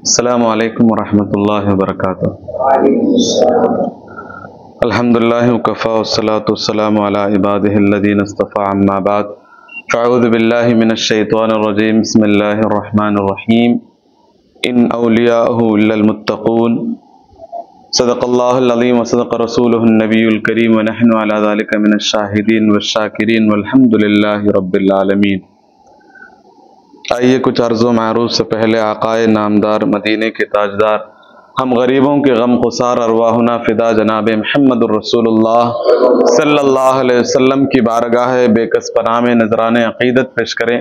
السلام علیکم ورحمۃ اللہ وبرکاتہ۔ الحمدللہ وکفی والصلاۃ والسلام علی عبادہ الذین اصطفی، اما بعد فاعوذ باللہ من الشیطان الرجیم، بسم اللہ الرحمن الرحیم۔ ان اولیاءہ الا المتقون، صدق اللہ العظیم وصدق رسولہ النبی الکریم، ونحن علی ذلک من الشاہدین والشاکرین والحمد للہ رب العالمین۔ آئیے کچھ عرض و معروف سے پہلے آقائے نامدار مدینے کے تاجدار، ہم غریبوں کے غم خسار ارواحنا فدا جناب محمد الرسول اللہ صلی اللہ علیہ وسلم کی بارگاہ بے کس پناہ میں نذران عقیدت پیش کریں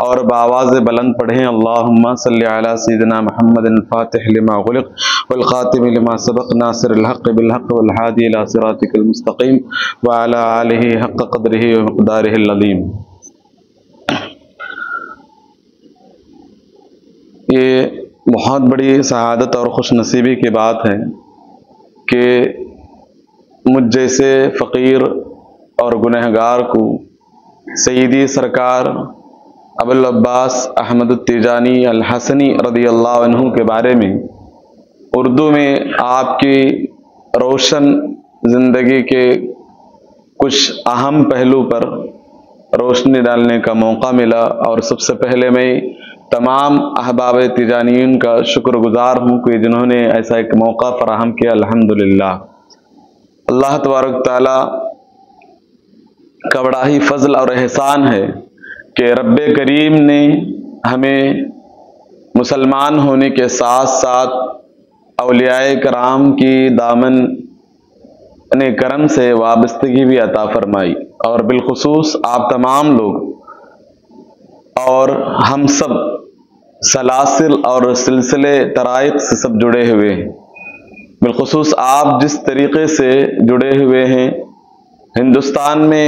اور بآواز بلند پڑھیں، اللہم صلی علی سیدنا محمد الفاتح لما غلق والخاتم لما سبق ناصر الحق بالحق والہادی الی صراطک المستقیم وعلی آلہ حق قدرہ ومقدارہ العظیم۔ یہ بہت بڑی سعادت اور خوش نصیبی کی بات ہے کہ مجھ جیسے فقیر اور گنہگار کو سیدی سرکار ابوالعباس احمد التیجانی الحسنی رضی اللہ عنہ کے بارے میں اردو میں آپ کی روشن زندگی کے کچھ اہم پہلو پر روشنی ڈالنے کا موقع ملا، اور سب سے پہلے میں تمام احباب تیجانیین کا شکر گزار ہوں کہ جنہوں نے ایسا ایک موقع فراہم کیا۔ الحمدللہ، اللہ تبارک تعالی کا بڑا ہی فضل اور احسان ہے کہ رب کریم نے ہمیں مسلمان ہونے کے ساتھ ساتھ اولیاء کرام کی دامن کرم سے وابستگی بھی عطا فرمائی، اور بالخصوص آپ تمام لوگ اور ہم سب سلاسل اور سلسلے طرائق سے سب جڑے ہوئے ہیں۔ بالخصوص آپ جس طریقے سے جڑے ہوئے ہیں، ہندوستان میں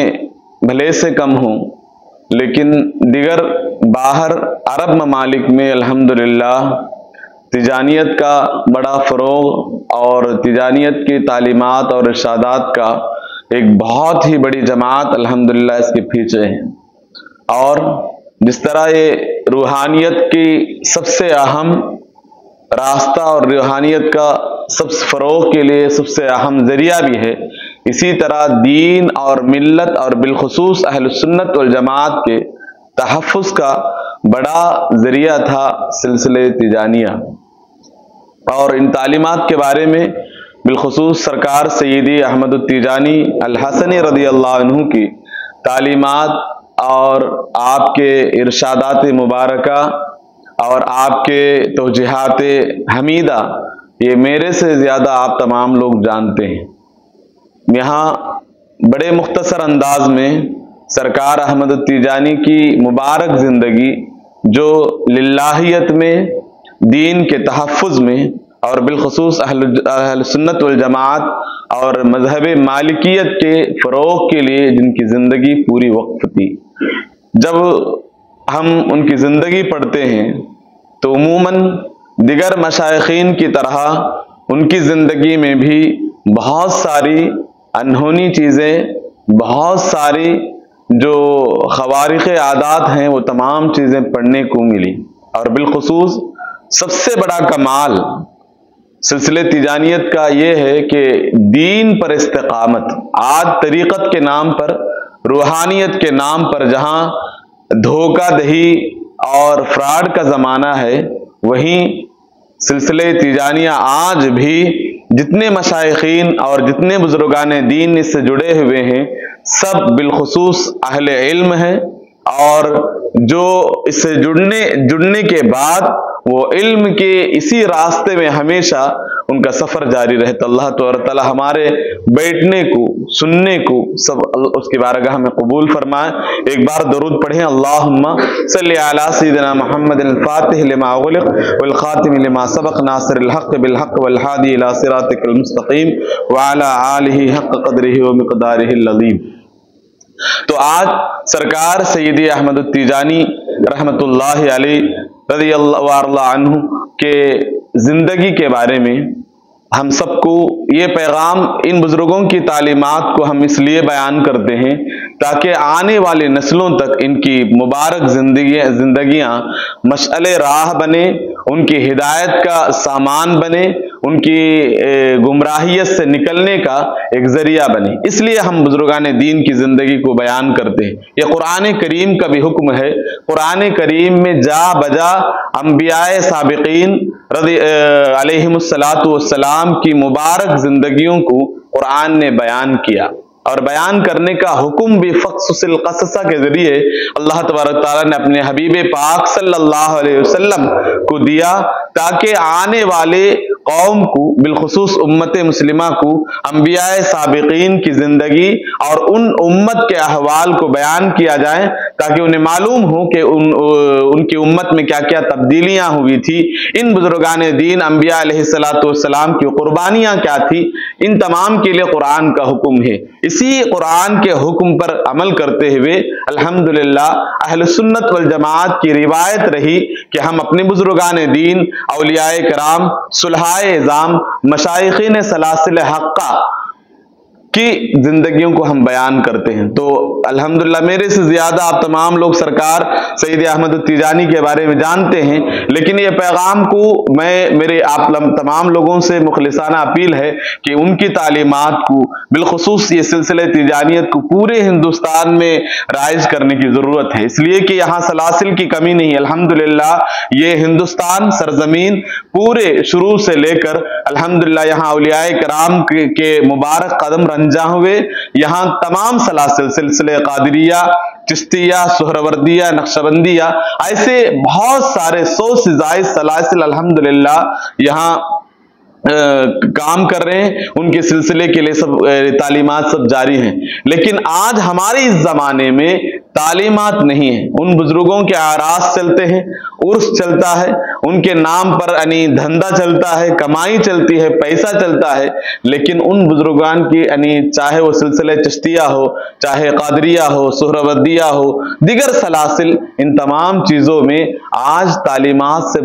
بھلے سے کم ہوں لیکن دیگر باہر عرب ممالک میں الحمدللہ تیجانیت کا بڑا فروغ اور تیجانیت کی تعلیمات اور ارشادات کا ایک بہت ہی بڑی جماعت الحمدللہ اس کے پیچھے ہے۔ اور جس طرح یہ روحانیت کی سب سے اہم راستہ اور روحانیت کا سب فروغ کے لیے سب سے اہم ذریعہ بھی ہے، اسی طرح دین اور ملت اور بالخصوص اہل سنت والجماعت کے تحفظ کا بڑا ذریعہ تھا سلسلہ تیجانیہ۔ اور ان تعلیمات کے بارے میں بالخصوص سرکار سیدی احمد التیجانی الحسنی رضی اللہ عنہ کی تعلیمات اور آپ کے ارشادات مبارکہ اور آپ کے توجیہات حمیدہ، یہ میرے سے زیادہ آپ تمام لوگ جانتے ہیں۔ یہاں بڑے مختصر انداز میں سرکار احمد التیجانی کی مبارک زندگی جو للہیت میں، دین کے تحفظ میں اور بالخصوص اہل سنت والجماعت اور مذہب مالکیت کے فروغ کے لیے جن کی زندگی پوری وقف تھی، جب ہم ان کی زندگی پڑھتے ہیں تو عموماً دیگر مشائخین کی طرح ان کی زندگی میں بھی بہت ساری انہونی چیزیں، بہت ساری جو خوارق عادات ہیں وہ تمام چیزیں پڑھنے کو ملی، اور بالخصوص سب سے بڑا کمال سلسلہ تیجانیت کا یہ ہے کہ دین پر استقامت۔ آج طریقت کے نام پر، روحانیت کے نام پر جہاں دھوکہ دہی اور فراڈ کا زمانہ ہے، وہیں سلسلہ تیجانیہ آج بھی جتنے مشائخین اور جتنے بزرگان دین اس سے جڑے ہوئے ہیں سب بالخصوص اہل علم ہیں، اور جو اس سے جڑنے کے بعد وہ علم کے اسی راستے میں ہمیشہ ان کا سفر جاری رہتا۔ اللہ تعالی ہمارے بیٹھنے کو، سننے کو سب اس کی بارگاہ میں قبول فرمائے۔ ایک بار درود پڑھیں، اللہم صلی علی سیدنا محمد الفاتح لما غلق والخاتم لما سبق ناصر الحق بالحق والہادی الی صراطک المستقیم وعلی آلہ حق قدرہ ومقدارہ العظیم۔ تو آج سرکار سیدی احمد التیجانی رحمت اللہ علیہ رضی اللہ عنہ کے زندگی کے بارے میں ہم سب کو یہ پیغام، ان بزرگوں کی تعلیمات کو ہم اس لیے بیان کرتے ہیں تاکہ آنے والی نسلوں تک ان کی مبارک زندگیاں مشعل راہ بنے ان کی ہدایت کا سامان بنے، ان کی گمراہیت سے نکلنے کا ایک ذریعہ بنے۔ اس لیے ہم بزرگان دین کی زندگی کو بیان کرتے ہیں۔ یہ قرآن کریم کا بھی حکم ہے۔ قرآن کریم میں جا بجا انبیاء سابقین علیہم الصلاۃ والسلام کی مبارک زندگیوں کو قرآن نے بیان کیا، اور بیان کرنے کا حکم بھی فقصص القصص کے ذریعے اللہ تبارک تعالیٰ نے اپنے حبیب پاک صلی اللہ علیہ وسلم کو دیا، تاکہ آنے والے قوم کو، بالخصوص امت مسلمہ کو، انبیاء سابقین کی زندگی اور ان امت کے احوال کو بیان کیا جائے، تاکہ انہیں معلوم ہو کہ ان کی امت میں کیا کیا تبدیلیاں ہوئی تھی، ان بزرگان دین انبیاء علیہ الصلوۃ والسلام کی قربانیاں کیا تھی۔ ان تمام کے لیے قرآن کا حکم ہے۔ اسی قرآن کے حکم پر عمل کرتے ہوئے الحمدللہ اہل سنت والجماعت کی روایت رہی کہ ہم اپنے بزرگان دین، اولیاء کرام، صلحائے اعظام، مشائخین سلاسل حقہ کی زندگیوں کو ہم بیان کرتے ہیں۔ تو الحمدللہ میرے سے زیادہ آپ تمام لوگ سرکار سید احمد التیجانی کے بارے میں جانتے ہیں، لیکن یہ پیغام کو میرے آپ تمام لوگوں سے مخلصانہ اپیل ہے کہ ان کی تعلیمات کو، بالخصوص یہ سلسلہ تیجانیت کو پورے ہندوستان میں رائج کرنے کی ضرورت ہے، اس لیے کہ یہاں سلاسل کی کمی نہیں۔ الحمدللہ یہ ہندوستان سرزمین پورے شروع سے لے کر الحمدللہ یہاں اولیاء کرام کے مبارک قدم رنجاں ہوئے، یہاں تمام سلاسل، سلسلے قادریہ، چشتیہ، سہروردیہ، نقشبندیہ، ایسے بہت سارے 100 سے زائد سلاسل الحمدللہ یہاں کام کر رہے ہیں، ان کے سلسلے کے لیے سب تعلیمات سب جاری ہیں۔ لیکن آج ہمارے اس زمانے میں تعلیمات نہیں ہیں۔ ان بزرگوں کے اعراس چلتے ہیں، عرس چلتا ہے، ان کے نام پر دھندا چلتا ہے، کمائی چلتی ہے، پیسہ چلتا ہے، لیکن ان بزرگان کی چاہے وہ سلسلہ چشتیہ ہو، چاہے قادریہ ہو، سہروردیہ ہو، دیگر سلاسل، ان تمام چیزوں میں آج تعلیمات سے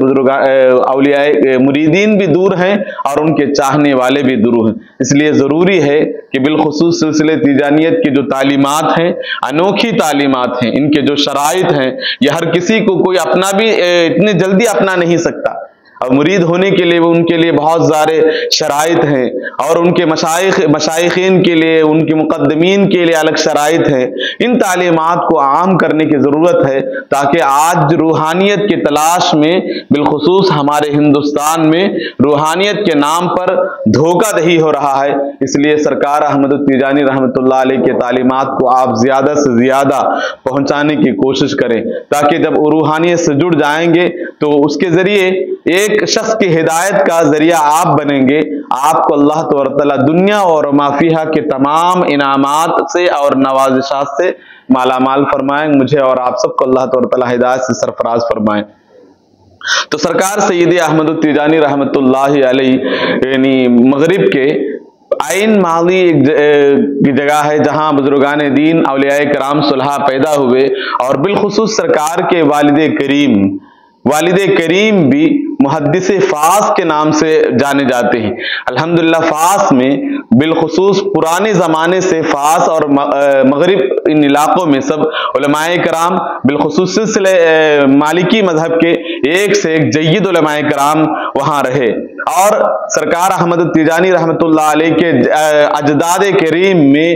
اولیاء مریدین بھی دور ہیں اور ان کے چاہنے والے بھی دور ہیں۔ اس لیے ضروری ہے کہ بالخصوص سلسلہ تیجانیت کی جو تعلیمات ہیں، انوکھی تعلیمات ہیں، ان کے جو شرائط ہیں، یہ ہر کسی کو کوئی اپنا بھی اتنی جلدی اپنا نہیں سکتا، اور مرید ہونے کے لیے ان کے لیے بہت سارے شرائط ہیں، اور ان کے مشائخین کے لیے، ان کے مقدمین کے لیے الگ شرائط ہیں۔ ان تعلیمات کو عام کرنے کی ضرورت ہے، تاکہ آج روحانیت کی تلاش میں، بالخصوص ہمارے ہندوستان میں روحانیت کے نام پر دھوکہ دہی ہو رہا ہے۔ اس لیے سرکار احمد التیجانی رحمۃ اللہ علیہ کے تعلیمات کو آپ زیادہ سے زیادہ پہنچانے کی کوشش کریں، تاکہ جب روحانیت سے جڑ جائیں گے تو اس کے ذریعے ایک شخص کی ہدایت کا ذریعہ آپ بنیں گے، آپ کو اللہ تبارک تعالیٰ دنیا اور ما فیہا کے تمام انعامات سے اور نوازشات سے مالا مال فرمائیں۔ مجھے اور آپ سب کو اللہ تبارک تعالیٰ ہدایت سے سرفراز فرمائیں۔ تو سرکار سید احمد التیجانی رحمۃ اللہ علیہ مغرب کے عین ماضی ایک جگہ ہے جہاں بزرگان دین، اولیاء کرام، صلحاء پیدا ہوئے، اور بالخصوص سرکار کے والد کریم بھی محدث فاس کے نام سے جانے جاتے ہیں۔ الحمدللہ فاس میں بالخصوص پرانے زمانے سے فاس اور مغرب ان علاقوں میں سب علماء کرام، بالخصوص سلسلے مالکی مذہب کے ایک سے ایک جید علماء کرام وہاں رہے، اور سرکار احمد التیجانی رحمۃ اللہ علیہ کے اجداد کریم میں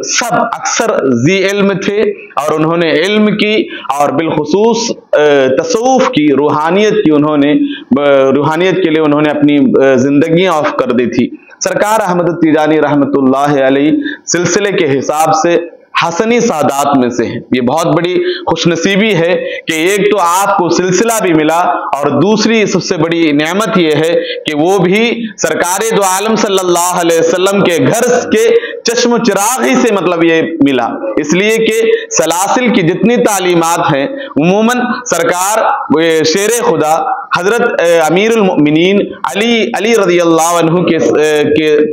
سب اکثر ذی علم تھے، اور انہوں نے علم کی اور بالخصوص تصوف کی، روحانیت کے لیے انہوں نے اپنی زندگیاں وقف کر دی تھی۔ سرکار احمد التیجانی رحمۃ اللہ علیہ سلسلے کے حساب سے حسنی سادات میں سے ہیں۔ یہ بہت بڑی خوش نصیبی ہے کہ ایک تو آپ کو سلسلہ بھی ملا، اور دوسری سب سے بڑی نعمت یہ ہے کہ وہ بھی سرکار دو عالم صلی اللہ علیہ وسلم کے گھر کے چشم و چراغ ہی سے مطلب یہ ملا، اس لیے کہ سلاسل کی جتنی تعلیمات ہیں عموماً سرکار شیر خدا حضرت امیر المؤمنین علی رضی اللہ عنہ کے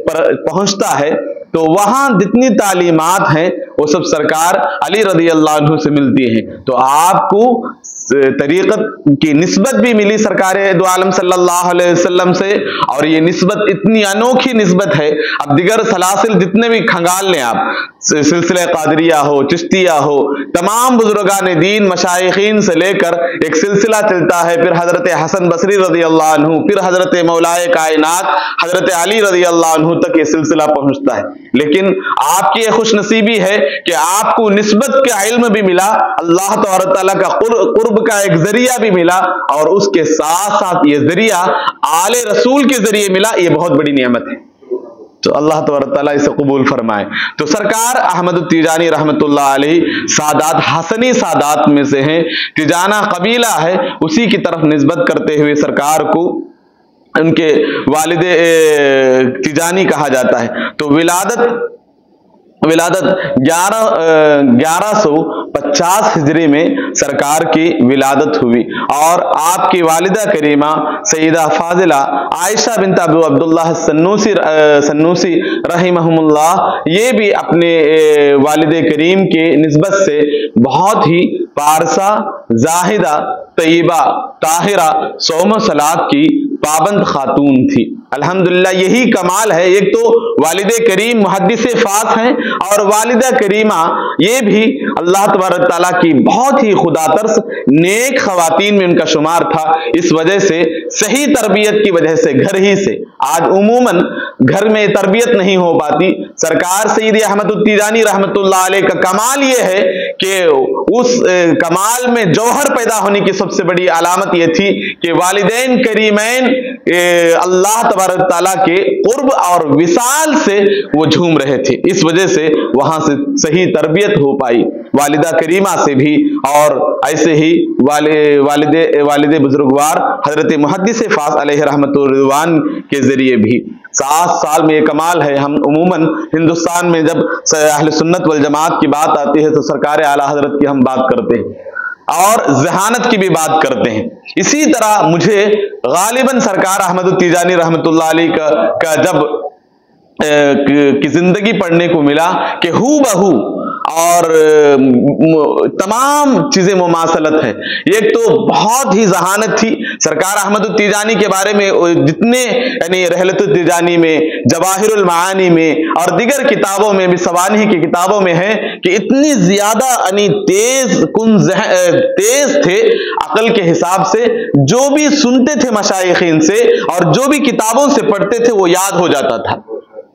پہنچتا ہے، تو وہاں جتنی تعلیمات ہیں وہ سب سرکار علی رضی اللہ عنہ سے ملتی ہیں۔ تو آپ کو طریقت کی نسبت بھی ملی سرکار دو عالم صلی اللہ علیہ وسلم سے، اور یہ نسبت اتنی انوکھی نسبت ہے، اب دیگر سلاسل جتنے بھی کھنگال لیں آپ، سلسلہ قادریہ ہو، چشتیہ ہو، تمام بزرگان دین مشائخین سے لے کر ایک سلسلہ چلتا ہے، پھر حضرت حسن بصری رضی اللہ عنہ، پھر حضرت مولائے کائنات حضرت علی رضی اللہ عنہ تک یہ سلسلہ پہنچتا ہے۔ لیکن آپ کی یہ خوش نصیبی ہے کہ آپ کو نسبت کا علم بھی ملا، اللہ تبارک تعالیٰ کا قرب کا ایک ذریعہ بھی ملا، اور اس کے ساتھ ساتھ یہ ذریعہ آل رسول کے ذریعے ملا، یہ بہت بڑی نعمت ہے، تو اللہ تبارک تعالیٰ اسے قبول فرمائے۔ تو سرکار احمد التیجانی رحمت اللہ علیہ سادات، حسنی سادات میں سے ہیں، تیجانہ قبیلہ ہے، اسی کی طرف نسبت کرتے ہوئے سرکار کو ان کے والد تیجانی کہا جاتا ہے۔ تو ولادت 1150 ہجری میں سرکار کی ولادت ہوئی، اور آپ کی والدہ کریمہ سیدہ فاضلہ عائشہ بنت ابو عبداللہ سنوسی رحمہم اللہ، یہ بھی اپنے والد کریم کے نسبت سے بہت ہی پارسا، زاہدہ، طیبہ، طاہرہ، صوم و صلات کی پابند خاتون تھی۔ الحمدللہ یہی کمال ہے، ایک تو والد کریم محدث فاس ہیں، اور والدہ کریمہ یہ بھی اللہ تبارک تعالیٰ کی بہت ہی خدا ترس نیک خواتین میں ان کا شمار تھا۔ اس وجہ سے صحیح تربیت کی وجہ سے گھر ہی سے، آج عموماً گھر میں تربیت نہیں ہو پاتی، سرکار سید احمد التیجانی رحمت اللہ علیہ کا کمال یہ ہے کہ اس کمال میں جوہر پیدا ہونے کی سب سے بڑی علامت یہ تھی کہ والدین کریمین اللہ تبارک تعالیٰ کے قرب اور وصال سے وہ جھوم رہے تھے، اس وجہ سے وہاں سے صحیح تربیت ہو پائی والدہ کریمہ سے بھی، اور ایسے ہی والد بزرگوار حضرت محدث فاس علیہ رحمت الرضوان کے ذریعے بھی۔ 7 سال میں یہ کمال ہے۔ ہم عموماً ہندوستان میں جب اہل سنت والجماعت کی بات آتی ہے تو سرکار اعلیٰ حضرت کی ہم بات کرتے ہیں، اور ذہانت کی بھی بات کرتے ہیں۔ اسی طرح مجھے غالباً سرکار احمد التیجانی رحمت اللہ علیہ کا جب کی زندگی پڑھنے کو ملا کہ ہو بہو اور تمام چیزیں مماثلت ہے۔ ایک تو بہت ہی ذہانت تھی سرکار احمد التیجانی کے بارے میں، جتنے یعنی رحلت التیجانی میں، جواہر المعانی میں اور دیگر کتابوں میں بھی، سوانح کی کتابوں میں ہے کہ اتنی زیادہ یعنی تیز تھے عقل کے حساب سے، جو بھی سنتے تھے مشائخین سے اور جو بھی کتابوں سے پڑھتے تھے وہ یاد ہو جاتا تھا۔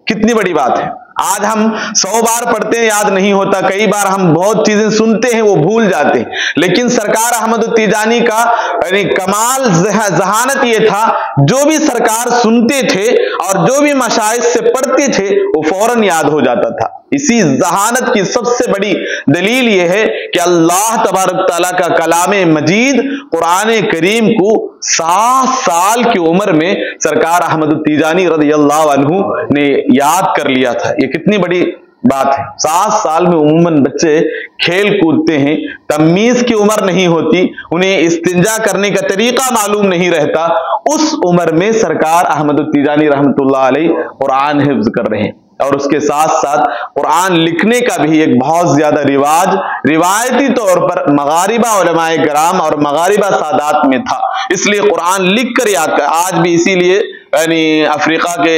کتنی بڑی بات ہے، آج ہم 100 بار پڑھتے ہیں یاد نہیں ہوتا، کئی بار ہم بہت چیزیں سنتے ہیں وہ بھول جاتے ہیں، لیکن سرکار احمد التیجانی کا یعنی کمال ذہانت یہ تھا، جو بھی سرکار سنتے تھے اور جو بھی مشائخ سے پڑھتے تھے وہ فوراً یاد ہو جاتا تھا۔ اسی ذہانت کی سب سے بڑی دلیل یہ ہے کہ اللہ تبارک تعالیٰ کا کلام مجید قرآن کریم کو 7 سال کی عمر میں سرکار احمد التیجانی رضی اللہ عنہ نے یاد کر لیا تھا۔ یہ کتنی بڑی بات ہے۔ 7 سال میں عموماً بچے کھیل کودتے ہیں، تمیز کی عمر نہیں ہوتی، انہیں استنجا کرنے کا طریقہ معلوم نہیں رہتا، اس عمر میں سرکار احمد التیجانی رحمت اللہ علیہ قرآن حفظ کر رہے ہیں، اور اس کے ساتھ ساتھ قرآن لکھنے کا بھی ایک بہت زیادہ رواج روایتی طور پر مغاربہ علماء کرام اور مغاربہ سادات میں تھا، اس لیے قرآن لکھ کر یاد کر۔ آج بھی اسی لیے یعنی افریقہ کے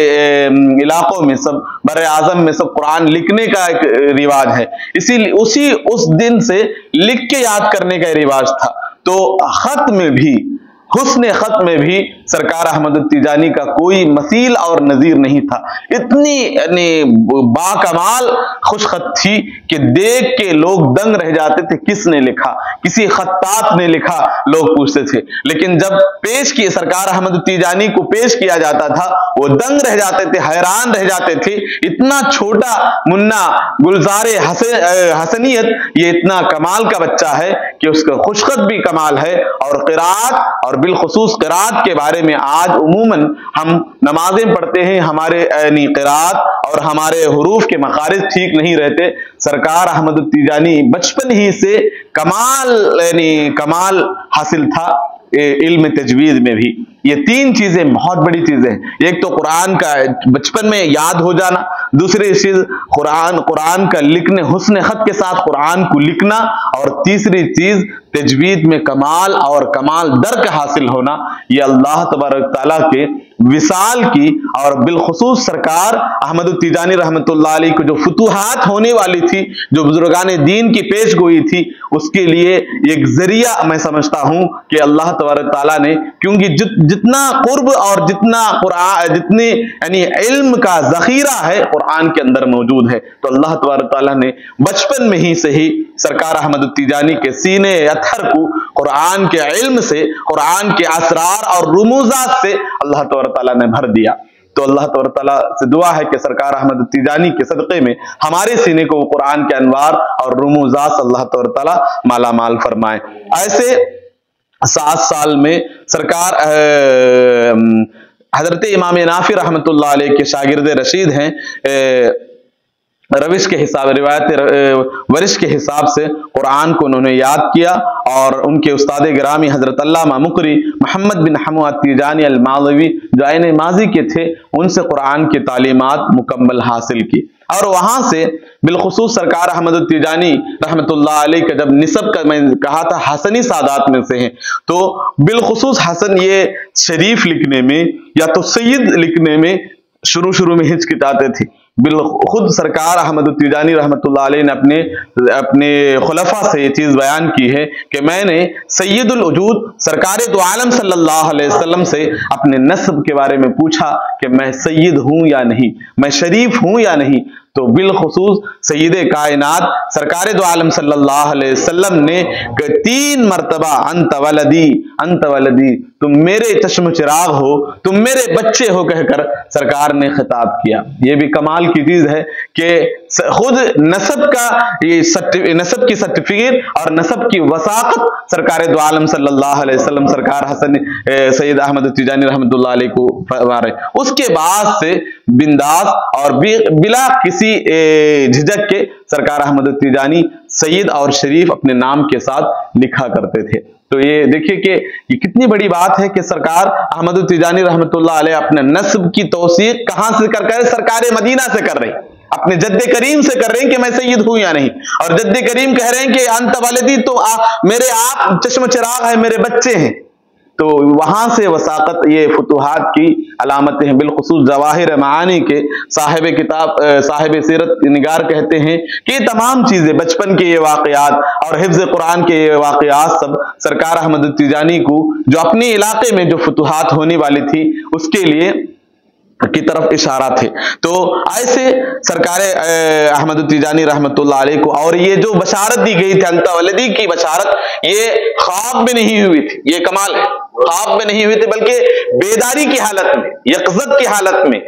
علاقوں میں سب، بر اعظم میں سب قرآن لکھنے کا ایک رواج ہے، اسی لیے اس دن سے لکھ کے یاد کرنے کا رواج تھا۔ تو خط میں بھی، حسن خط میں بھی سرکار احمد التیجانی کا کوئی مثیل اور نظیر نہیں تھا۔ اتنی یعنی باکمال خوش خط تھی کہ دیکھ کے لوگ دنگ رہ جاتے تھے، کس نے لکھا، کسی خطاط نے لکھا، لوگ پوچھتے تھے، لیکن جب پیش کیے سرکار احمد التیجانی کو پیش کیا جاتا تھا وہ دنگ رہ جاتے تھے، حیران رہ جاتے تھے، اتنا چھوٹا منا گلزار حسنیت، یہ اتنا کمال کا بچہ ہے کہ اس کا خوش خط بھی کمال ہے، اور قرات اور بالخصوص قرات کے بارے میں آج عموماً ہم نمازیں پڑھتے ہیں، ہمارے یعنی قرات اور ہمارے حروف کے مخارج ٹھیک نہیں رہتے۔ سرکار احمد التیجانی بچپن ہی سے کمال یعنی کمال حاصل تھا علم تجوید میں بھی، یہ تین چیزیں بہت بڑی چیزیں ہیں. ایک تو قرآن کا بچپن میں یاد ہو جانا، دوسری چیز قرآن کا لکھنے، حسن خط کے ساتھ قرآن کو لکھنا، اور تیسری چیز تجوید میں کمال اور کمال درک حاصل ہونا. یہ اللہ تبارک تعالیٰ کے وصال کی اور بالخصوص سرکار احمد التیجانی رحمۃ اللہ علیہ کو جو فتوحات ہونے والی تھی، جو بزرگان دین کی پیش گوئی تھی، اس کے لیے ایک ذریعہ میں سمجھتا ہوں کہ اللہ تبارک تعالیٰ نے، کیونکہ جتنا قرب اور جتنی یعنی علم کا ذخیرہ ہے قرآن کے اندر موجود ہے، تو اللہ تبارک تعالیٰ نے بچپن میں ہی سے ہی سرکار احمد التیجانی کے سینے اطہر کو قرآن کے علم سے، قرآن کے اسرار اور رموزات سے اللہ تبارک تعالیٰ نے بھر دیا. تو اللہ تبارک تعالیٰ سے دعا ہے کہ سرکار احمد التیجانی کے صدقے میں ہمارے سینے کو قرآن کے انوار اور رموزات سے اللہ تبارک تعالیٰ مالا مال فرمائے. ایسے 7 سال میں سرکار حضرت امام نافع رحمۃ اللہ علیہ کے شاگرد رشید ہیں. روش کے حساب، روایت ورش کے حساب سے قرآن کو انہوں نے یاد کیا، اور ان کے استاد گرامی حضرت علامہ مقری محمد بن حمو التیجانی الماضوی جو عین ماضی کے تھے، ان سے قرآن کی تعلیمات مکمل حاصل کی. اور وہاں سے بالخصوص سرکار احمد التیجانی رحمۃ اللہ علیہ کا جب نسب کا میں کہا تھا حسنی سادات میں سے ہیں، تو بالخصوص حسن یہ شریف لکھنے میں یا تو سید لکھنے میں شروع میں ہچکچاتے تھے. خود سرکار احمد التیجانی رحمۃ اللہ علیہ نے اپنے خلفاء سے یہ چیز بیان کی ہے کہ میں نے سید الوجود سرکار دو عالم صلی اللہ علیہ وسلم سے اپنے نسب کے بارے میں پوچھا کہ میں سید ہوں یا نہیں، میں شریف ہوں یا نہیں، تو بالخصوص سید کائنات سرکار دو عالم صلی اللہ علیہ وسلم نے 3 مرتبہ انت ولدی، تم میرے چشم چراغ ہو، تم میرے بچے ہو کہہ کر سرکار نے خطاب کیا. یہ بھی کمال کی چیز ہے کہ خود نسب کی سرٹیفکیٹ اور نسب کی وثاقت سرکار دو عالم صلی اللہ علیہ وسلم سرکار سید احمد التیجانی رحمۃ اللہ علیہ کو فرمائے. اس کے بعد سے بنداس اور بلا کسی جھجک کے سرکار احمد التیجانی سید اور شریف اپنے نام کے ساتھ لکھا کرتے تھے. تو یہ دیکھیے کہ یہ کتنی بڑی بات ہے کہ سرکار احمد التیجانی رحمۃ اللہ علیہ اپنے نسب کی توثیق کہاں سے کر رہے؟ سرکار مدینہ سے کر رہے ہیں، اپنے جد کریم سے کر رہے ہیں کہ میں سید ہوں یا نہیں. اور جد کریم کہہ رہے ہیں کہ انت والدی، تو میرے آپ چشم چراغ ہے، میرے بچے ہیں. تو وہاں سے وثاقت، یہ فتوحات کی علامتیں ہیں. بالخصوص جواہر معانی کے صاحب کتاب، صاحب سیرت نگار کہتے ہیں کہ یہ تمام چیزیں، بچپن کے یہ واقعات اور حفظ قرآن کے یہ واقعات سب سرکار احمد التیجانی کو جو اپنے علاقے میں جو فتوحات ہونے والی تھی اس کے لیے کی طرف اشارہ تھے. تو ایسے سرکار احمد التیجانی رحمۃ اللہ علیہ کو، اور یہ جو بشارت دی گئی تھی انت ولدی کی بشارت، یہ خواب میں نہیں ہوئی تھی. یہ کمال ہے، خواب میں نہیں ہوئی تھی بلکہ بیداری کی حالت میں، یقظت کی حالت میں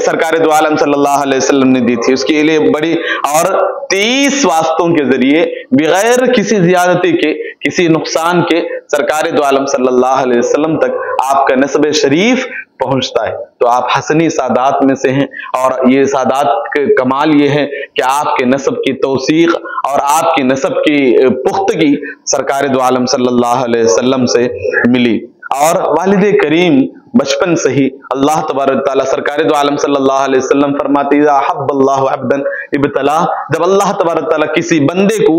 سرکار دو عالم صلی اللہ علیہ وسلم نے دی تھی. اس کے لیے بڑی اور 30 واسطوں کے ذریعے بغیر کسی زیادتی کے، کسی نقصان کے سرکار دو عالم صلی اللہ علیہ وسلم تک آپ کا نسب شریف پہنچتا ہے. تو آپ حسنی سادات میں سے ہیں، اور یہ سادات کا کمال یہ ہے کہ آپ کے نسب کی توثیق اور آپ کی نسب کی پختگی سرکار دو عالم صلی اللہ علیہ وسلم سے ملی. اور والد کریم بچپن سے ہی اللہ تبارک تعالیٰ، سرکار دو عالم صلی اللہ علیہ وسلم فرماتے اذا حب اللہ عبدا ابتلا، جب اللہ تبارک تعالیٰ کسی بندے کو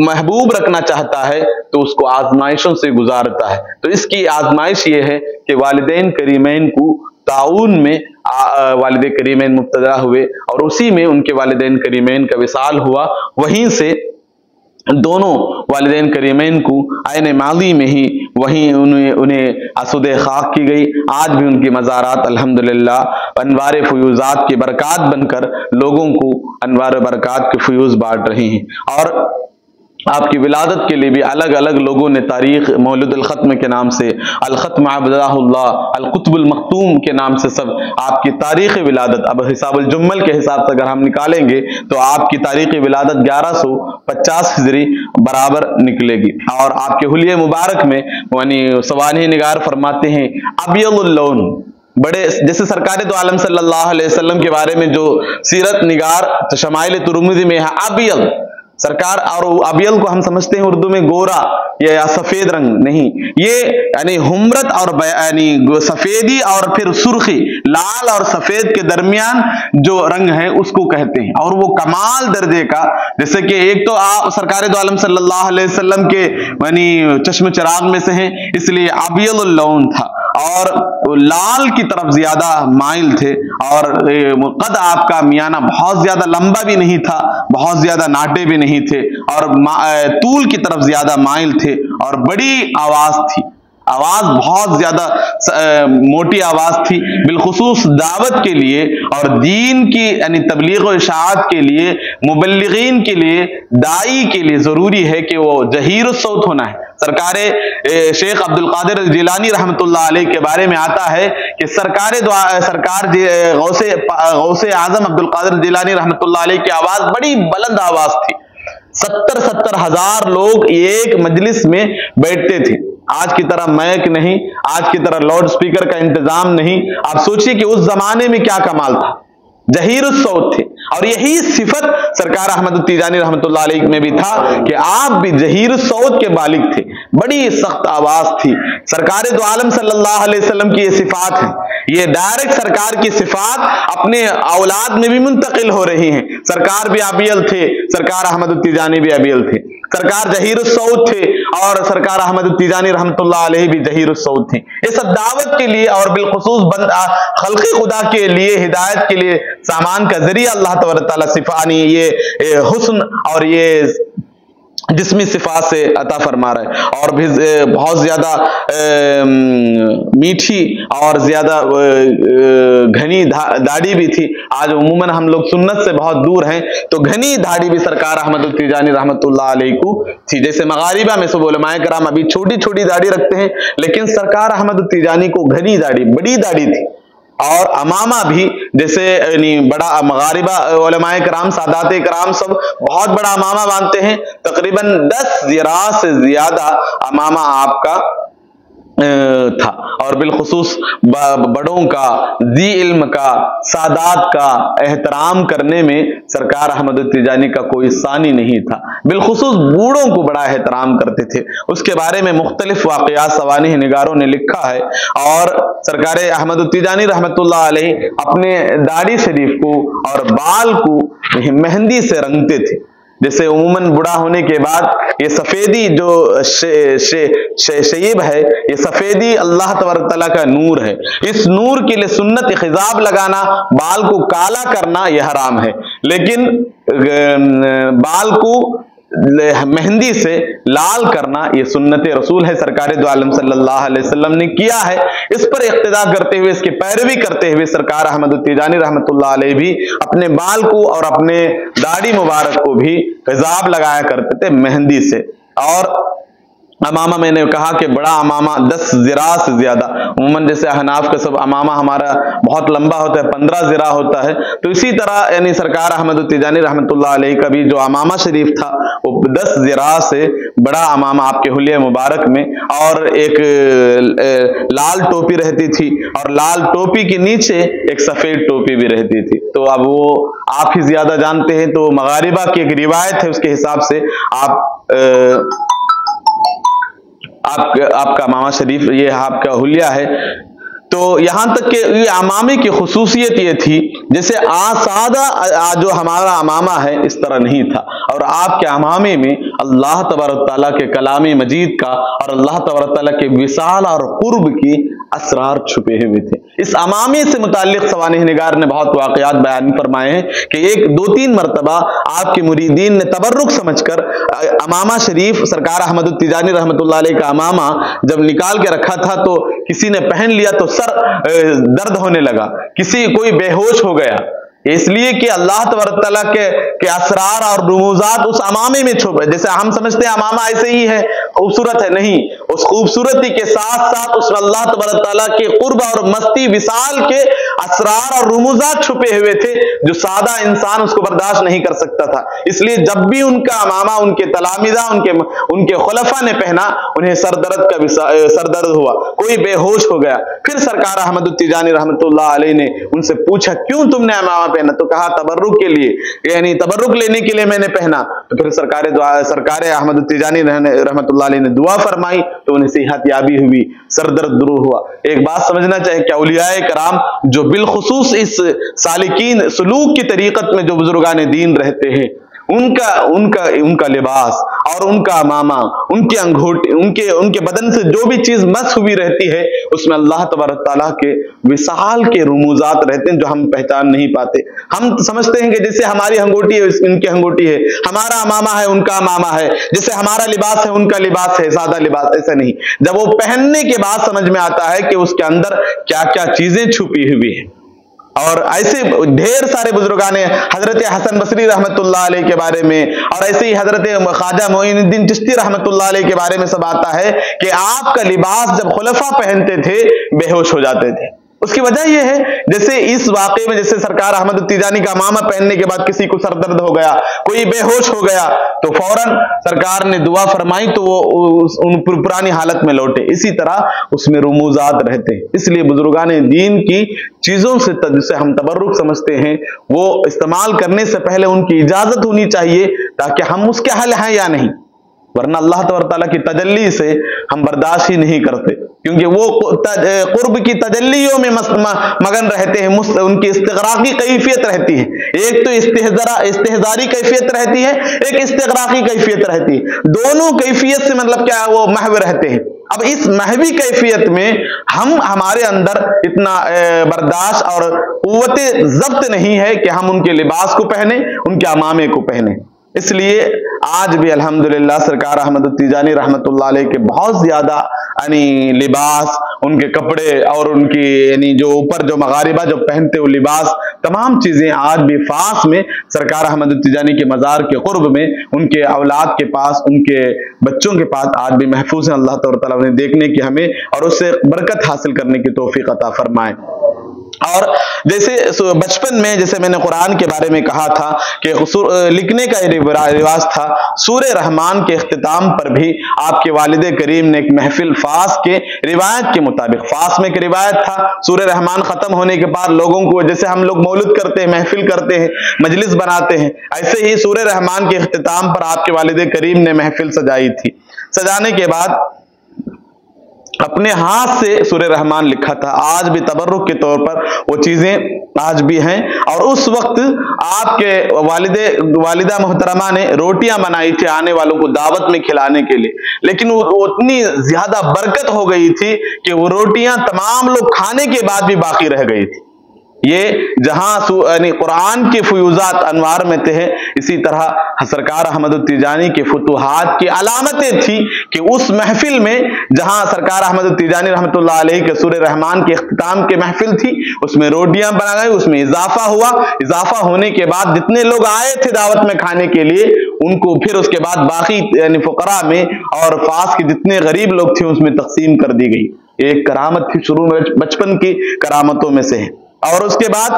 محبوب رکھنا چاہتا ہے تو اس کو آزمائشوں سے گزارتا ہے. تو اس کی آزمائش یہ ہے کہ والدین کریمین کو تعاون میں والد کریمین مبتلا ہوئے، اور اسی میں ان کے والدین کریمین کا وصال ہوا. وہیں سے دونوں والدین کریمین کو عین ماضی میں ہی وہیں انہیں اسود خاک کی گئی. آج بھی ان کی مزارات الحمدللہ انوار فیوزات کی برکات بن کر لوگوں کو انوار برکات کے فیوز بانٹ رہی ہیں. اور آپ کی ولادت کے لیے بھی الگ الگ لوگوں نے تاریخ، مولد الختم کے نام سے، الختم عبدہ اللہ، القطب المختوم کے نام سے سب آپ کی تاریخ ولادت، اب حساب الجمل کے حساب سے اگر ہم نکالیں گے تو آپ کی تاریخ ولادت 1150 ہجری برابر نکلے گی. اور آپ کے حلیہ مبارک میں یعنی سوانح نگار فرماتے ہیں ابیض اللون، بڑے جیسے سرکار دو عالم صلی اللہ علیہ وسلم کے بارے میں جو سیرت نگار شمائل ترمذی میں ہے ابیض، سرکار، اور ابیل کو ہم سمجھتے ہیں اردو میں گورا یا سفید رنگ نہیں، یہ یعنی حمرت اور یعنی سفیدی اور پھر سرخی، لال اور سفید کے درمیان جو رنگ ہے اس کو کہتے ہیں، اور وہ کمال درجے کا، جیسے کہ ایک تو آپ سرکار دو عالم صلی اللہ علیہ وسلم کے یعنی چشم چراغ میں سے ہیں، اس لیے ابیض اللون تھا، اور لال کی طرف زیادہ مائل تھے، اور قد آپ کا میانہ بہت زیادہ لمبا بھی نہیں تھا، بہت زیادہ ناٹے بھی نہیں تھے، اور طول کی طرف زیادہ مائل تھے، اور بڑی آواز تھی، آواز بہت زیادہ موٹی آواز تھی، بالخصوص دعوت کے لیے اور دین کی یعنی تبلیغ و اشاعت کے لیے، مبلغین کے لیے، دائی کے لیے ضروری ہے کہ وہ جہیر الصوت ہونا ہے۔ سرکار شیخ عبد القادر جیلانی رحمۃ اللہ علیہ کے بارے میں آتا ہے کہ سرکار غوث اعظم عبد القادر جیلانی رحمۃ اللہ علیہ کی آواز بڑی بلند آواز تھی، 70 ہزار لوگ ایک مجلس میں بیٹھتے تھے، آج کی طرح مائک نہیں، آج کی طرح لاؤڈ سپیکر کا انتظام نہیں، آپ سوچئے کہ اس زمانے میں کیا کمال تھا، جہیر الصوت تھے، اور یہی صفت سرکار احمد التیجانی رحمۃ اللہ علیہ میں بھی تھا کہ آپ بھی جہیر الصوت کے بالغ تھے، بڑی سخت آواز تھی۔ سرکار دو عالم صلی اللہ علیہ وسلم کی یہ صفات ہیں، یہ ڈائریکٹ سرکار کی صفات اپنے اولاد میں بھی منتقل ہو رہی ہیں۔ سرکار بھی ابیل تھے، سرکار احمد التیجانی بھی ابیل تھے، سرکار جہیر الصوت تھے، اور سرکار احمد التیجانی رحمۃ اللہ علیہ بھی جہیر الصوت تھے۔ یہ سب دعوت کے لیے اور بالخصوص خلق خدا کے لیے، ہدایت کے لیے سامان کا ذریعہ اللہ تبارک تعالیٰ صفانی یہ حسن اور یہ جسمی صفات سے عطا فرما رہا ہے، اور بھی بہت زیادہ میٹھی اور زیادہ گھنی داڑھی بھی تھی۔ آج عموماً ہم لوگ سنت سے بہت دور ہیں، تو گھنی داڑھی بھی سرکار احمد التیجانی رحمۃ اللہ علیہ کو تھی۔ جیسے مغاربہ میں سب علماء کرام ابھی چھوٹی چھوٹی داڑھی رکھتے ہیں، لیکن سرکار احمد التیجانی کو گھنی داڑھی، بڑی داڑھی تھی، اور امامہ بھی جیسے یعنی بڑا، مغاربہ علماء کرام سادات کرام سب بہت بڑا امامہ باندھتے ہیں، تقریباً 10 ذراع سے زیادہ امامہ آپ کا تھا، اور بالخصوص بڑوں کا، ذی علم کا، سادات کا احترام کرنے میں سرکار احمد التیجانی کا کوئی ثانی نہیں تھا، بالخصوص بوڑھوں کو بڑا احترام کرتے تھے۔ اس کے بارے میں مختلف واقعات سوانح نگاروں نے لکھا ہے، اور سرکار احمد التیجانی رحمۃ اللہ علیہ اپنے داڑھی شریف کو اور بال کو مہندی سے رنگتے تھے۔ جیسے عموماً بوڑھا ہونے کے بعد یہ سفیدی جو شیب ہے، یہ سفیدی اللہ تبارک تعالیٰ کا نور ہے، اس نور کے لیے سنت خضاب لگانا، بال کو کالا کرنا یہ حرام ہے، لیکن بال کو مہندی سے لال کرنا یہ سنت رسول ہے، سرکار دو عالم صلی اللہ علیہ وسلم نے کیا ہے۔ اس پر اقتدا کرتے ہوئے، اس کی پیروی کرتے ہوئے سرکار احمد التیجانی رحمۃ اللہ علیہ بھی اپنے بال کو اور اپنے داڑھی مبارک کو بھی خضاب لگایا کرتے تھے مہندی سے۔ اور امامہ میں نے کہا کہ بڑا امامہ 10 ذراع سے زیادہ، عموماً جیسے احناف کا سب امامہ ہمارا بہت لمبا ہوتا ہے، 15 ذراع ہوتا ہے، تو اسی طرح یعنی سرکار احمد التیجانی رحمۃ اللہ علیہ کا بھی جو امامہ شریف تھا وہ 10 ذراع سے بڑا امامہ آپ کے حلیہ مبارک میں، اور ایک لال ٹوپی رہتی تھی، اور لال ٹوپی کے نیچے ایک سفید ٹوپی بھی رہتی تھی۔ تو اب وہ آپ ہی زیادہ جانتے ہیں، تو مغاربہ کی ایک روایت ہے، اس کے حساب سے آپ کا امامہ شریف یہ آپ کا حلیہ ہے۔ تو یہاں تک کہ یہ امامے کی خصوصیت یہ تھی، جیسے سادہ جو ہمارا امامہ ہے اس طرح نہیں تھا، اور آپ کے امامے میں اللہ تبارک تعالیٰ کے کلام مجید کا اور اللہ تبارک تعالیٰ کے وصال اور قرب کی اسرار چھپے ہوئے تھے۔ اس امامے سے متعلق سوانح نگار نے بہت واقعات بیان فرمائے ہیں کہ 1-2-3 مرتبہ آپ کے مریدین نے تبرک سمجھ کر امامہ شریف، سرکار احمد التیجانی رحمۃ اللہ علیہ کا امامہ جب نکال کے رکھا تھا تو کسی نے پہن لیا تو سر درد ہونے لگا، کوئی بے ہوش ہو گیا، اس لیے کہ اللہ تبارک تعالیٰ کے اسرار اور رموزات اس امامے میں چھپے۔ جیسے ہم سمجھتے ہیں امامہ ایسے ہی ہے، خوبصورت ہے، نہیں، اس خوبصورتی کے ساتھ ساتھ اس میں اللہ تبارک تعالیٰ کے قرب اور مستی وصال کے اسرار اور رموزات چھپے ہوئے تھے جو سادہ انسان اس کو برداشت نہیں کر سکتا تھا. اس لیے جب بھی ان کا امامہ، ان کے تلامذہ، ان کے خلفاء نے پہنا، انہیں سر درد ہوا، کوئی بے ہوش ہو گیا. پھر سرکار احمد التیجانی رحمۃ اللہ علیہ نے ان سے پوچھا کیوں تم نے امامہ پہنا؟ تو کہا تبرک کے لیے، یعنی تبرک لینے کے لیے میں نے پہنا. تو پھر سرکار احمد التیجانی رحمۃ اللہ علیہ نے دعا فرمائی تو انہیں صحت یابی ہوئی، سر درد دور ہوا. ایک بات سمجھنا چاہیے کہ اولیاء کرام جو بالخصوص اس سالکین سلوک کی طریقت میں جو بزرگان دین رہتے ہیں، ان کا لباس اور ان کا امامہ، ان کی انگوٹھی، ان کے بدن سے جو بھی چیز مس ہوئی رہتی ہے، اس میں اللہ تبارک تعالیٰ کے وصال کے رموزات رہتے ہیں جو ہم پہچان نہیں پاتے. ہم سمجھتے ہیں کہ جیسے ہماری انگوٹھی ہے ان کی انگوٹھی ہے، ہمارا امامہ ہے ان کا امامہ ہے، جیسے ہمارا لباس ہے ان کا لباس ہے، سادہ لباس. ایسا نہیں. جب وہ پہننے کے بعد سمجھ میں آتا ہے کہ اس کے اندر کیا کیا چیزیں چھپی ہوئی ہیں. اور ایسے ڈھیر سارے بزرگان، حضرت حسن بصری رحمۃ اللہ علیہ کے بارے میں، اور ایسے ہی حضرت خواجہ معین الدین چشتی رحمۃ اللہ علیہ کے بارے میں سب آتا ہے کہ آپ کا لباس جب خلفاء پہنتے تھے بے ہوش ہو جاتے تھے. اس کی وجہ یہ ہے جیسے اس واقعے میں جیسے سرکار احمد التیجانی کا امامہ پہننے کے بعد کسی کو سر درد ہو گیا، کوئی بے ہوش ہو گیا، تو فوراً سرکار نے دعا فرمائی تو وہ ان پرانی حالت میں لوٹے. اسی طرح اس میں رموزات رہتے ہیں. اس لیے بزرگان دین کی چیزوں سے جسے ہم تبرک سمجھتے ہیں، وہ استعمال کرنے سے پہلے ان کی اجازت ہونی چاہیے تاکہ ہم اس کے اہل ہیں یا نہیں. ورنہ اللہ تبارک تعالیٰ کی تجلی سے ہم برداشت ہی نہیں کرتے، کیونکہ وہ قرب کی تجلیوں میں مگن رہتے ہیں. ان کی استغراقی کیفیت رہتی ہے. ایک تو استحضاری کیفیت رہتی ہے، ایک استغراقی کیفیت رہتی ہے. دونوں کیفیت سے مطلب کیا ہے، وہ محو رہتے ہیں. اب اس محوی کیفیت میں ہمارے اندر اتنا برداشت اور قوت ضبط نہیں ہے کہ ہم ان کے لباس کو پہنے، ان کے امامے کو پہنے. اس لیے آج بھی الحمدللہ سرکار احمد التیجانی رحمۃ اللہ علیہ کے بہت زیادہ یعنی لباس، ان کے کپڑے اور ان کی یعنی جو اوپر جو مغاربہ جو پہنتے وہ لباس، تمام چیزیں آج بھی فاس میں سرکار احمد التیجانی کے مزار کے قرب میں ان کے اولاد کے پاس، ان کے بچوں کے پاس آج بھی محفوظ ہیں. اللہ تعالیٰ نے دیکھنے کی ہمیں اور اس سے برکت حاصل کرنے کی توفیق عطا فرمائے. اور جیسے بچپن میں جیسے میں نے قرآن کے بارے میں کہا تھا کہ لکھنے کا رواج تھا، سورہ رحمان کے اختتام پر بھی آپ کے والد کریم نے ایک محفل فاس کے روایت کے مطابق، فاس میں ایک روایت تھا، سورہ رحمان ختم ہونے کے بعد لوگوں کو جیسے ہم لوگ مولد کرتے ہیں، محفل کرتے ہیں، مجلس بناتے ہیں، ایسے ہی سورہ رحمان کے اختتام پر آپ کے والد کریم نے محفل سجائی تھی. سجانے کے بعد اپنے ہاتھ سے سورہ رحمان لکھا تھا. آج بھی تبرک کے طور پر وہ چیزیں آج بھی ہیں. اور اس وقت آپ کے والدہ محترمہ نے روٹیاں بنائی تھی آنے والوں کو دعوت میں کھلانے کے لیے، لیکن وہ اتنی زیادہ برکت ہو گئی تھی کہ وہ روٹیاں تمام لوگ کھانے کے بعد بھی باقی رہ گئی تھی. یہ جہاں یعنی قرآن کے فیوزات انوار میں تھے، اسی طرح سرکار احمد التیجانی کے فتوحات کی علامتیں تھی کہ اس محفل میں جہاں سرکار احمد التیجانی رحمۃ اللہ علیہ کے سورہ رحمان کے اختتام کے محفل تھی، اس میں روٹیاں بنا گئی، اس میں اضافہ ہوا. اضافہ ہونے کے بعد جتنے لوگ آئے تھے دعوت میں کھانے کے لیے، ان کو پھر اس کے بعد باقی یعنی فقراء میں اور فاس کے جتنے غریب لوگ تھے اس میں تقسیم کر دی گئی. ایک کرامت تھی، شروع میں بچپن کی کرامتوں میں سے ہے. اور اس کے بعد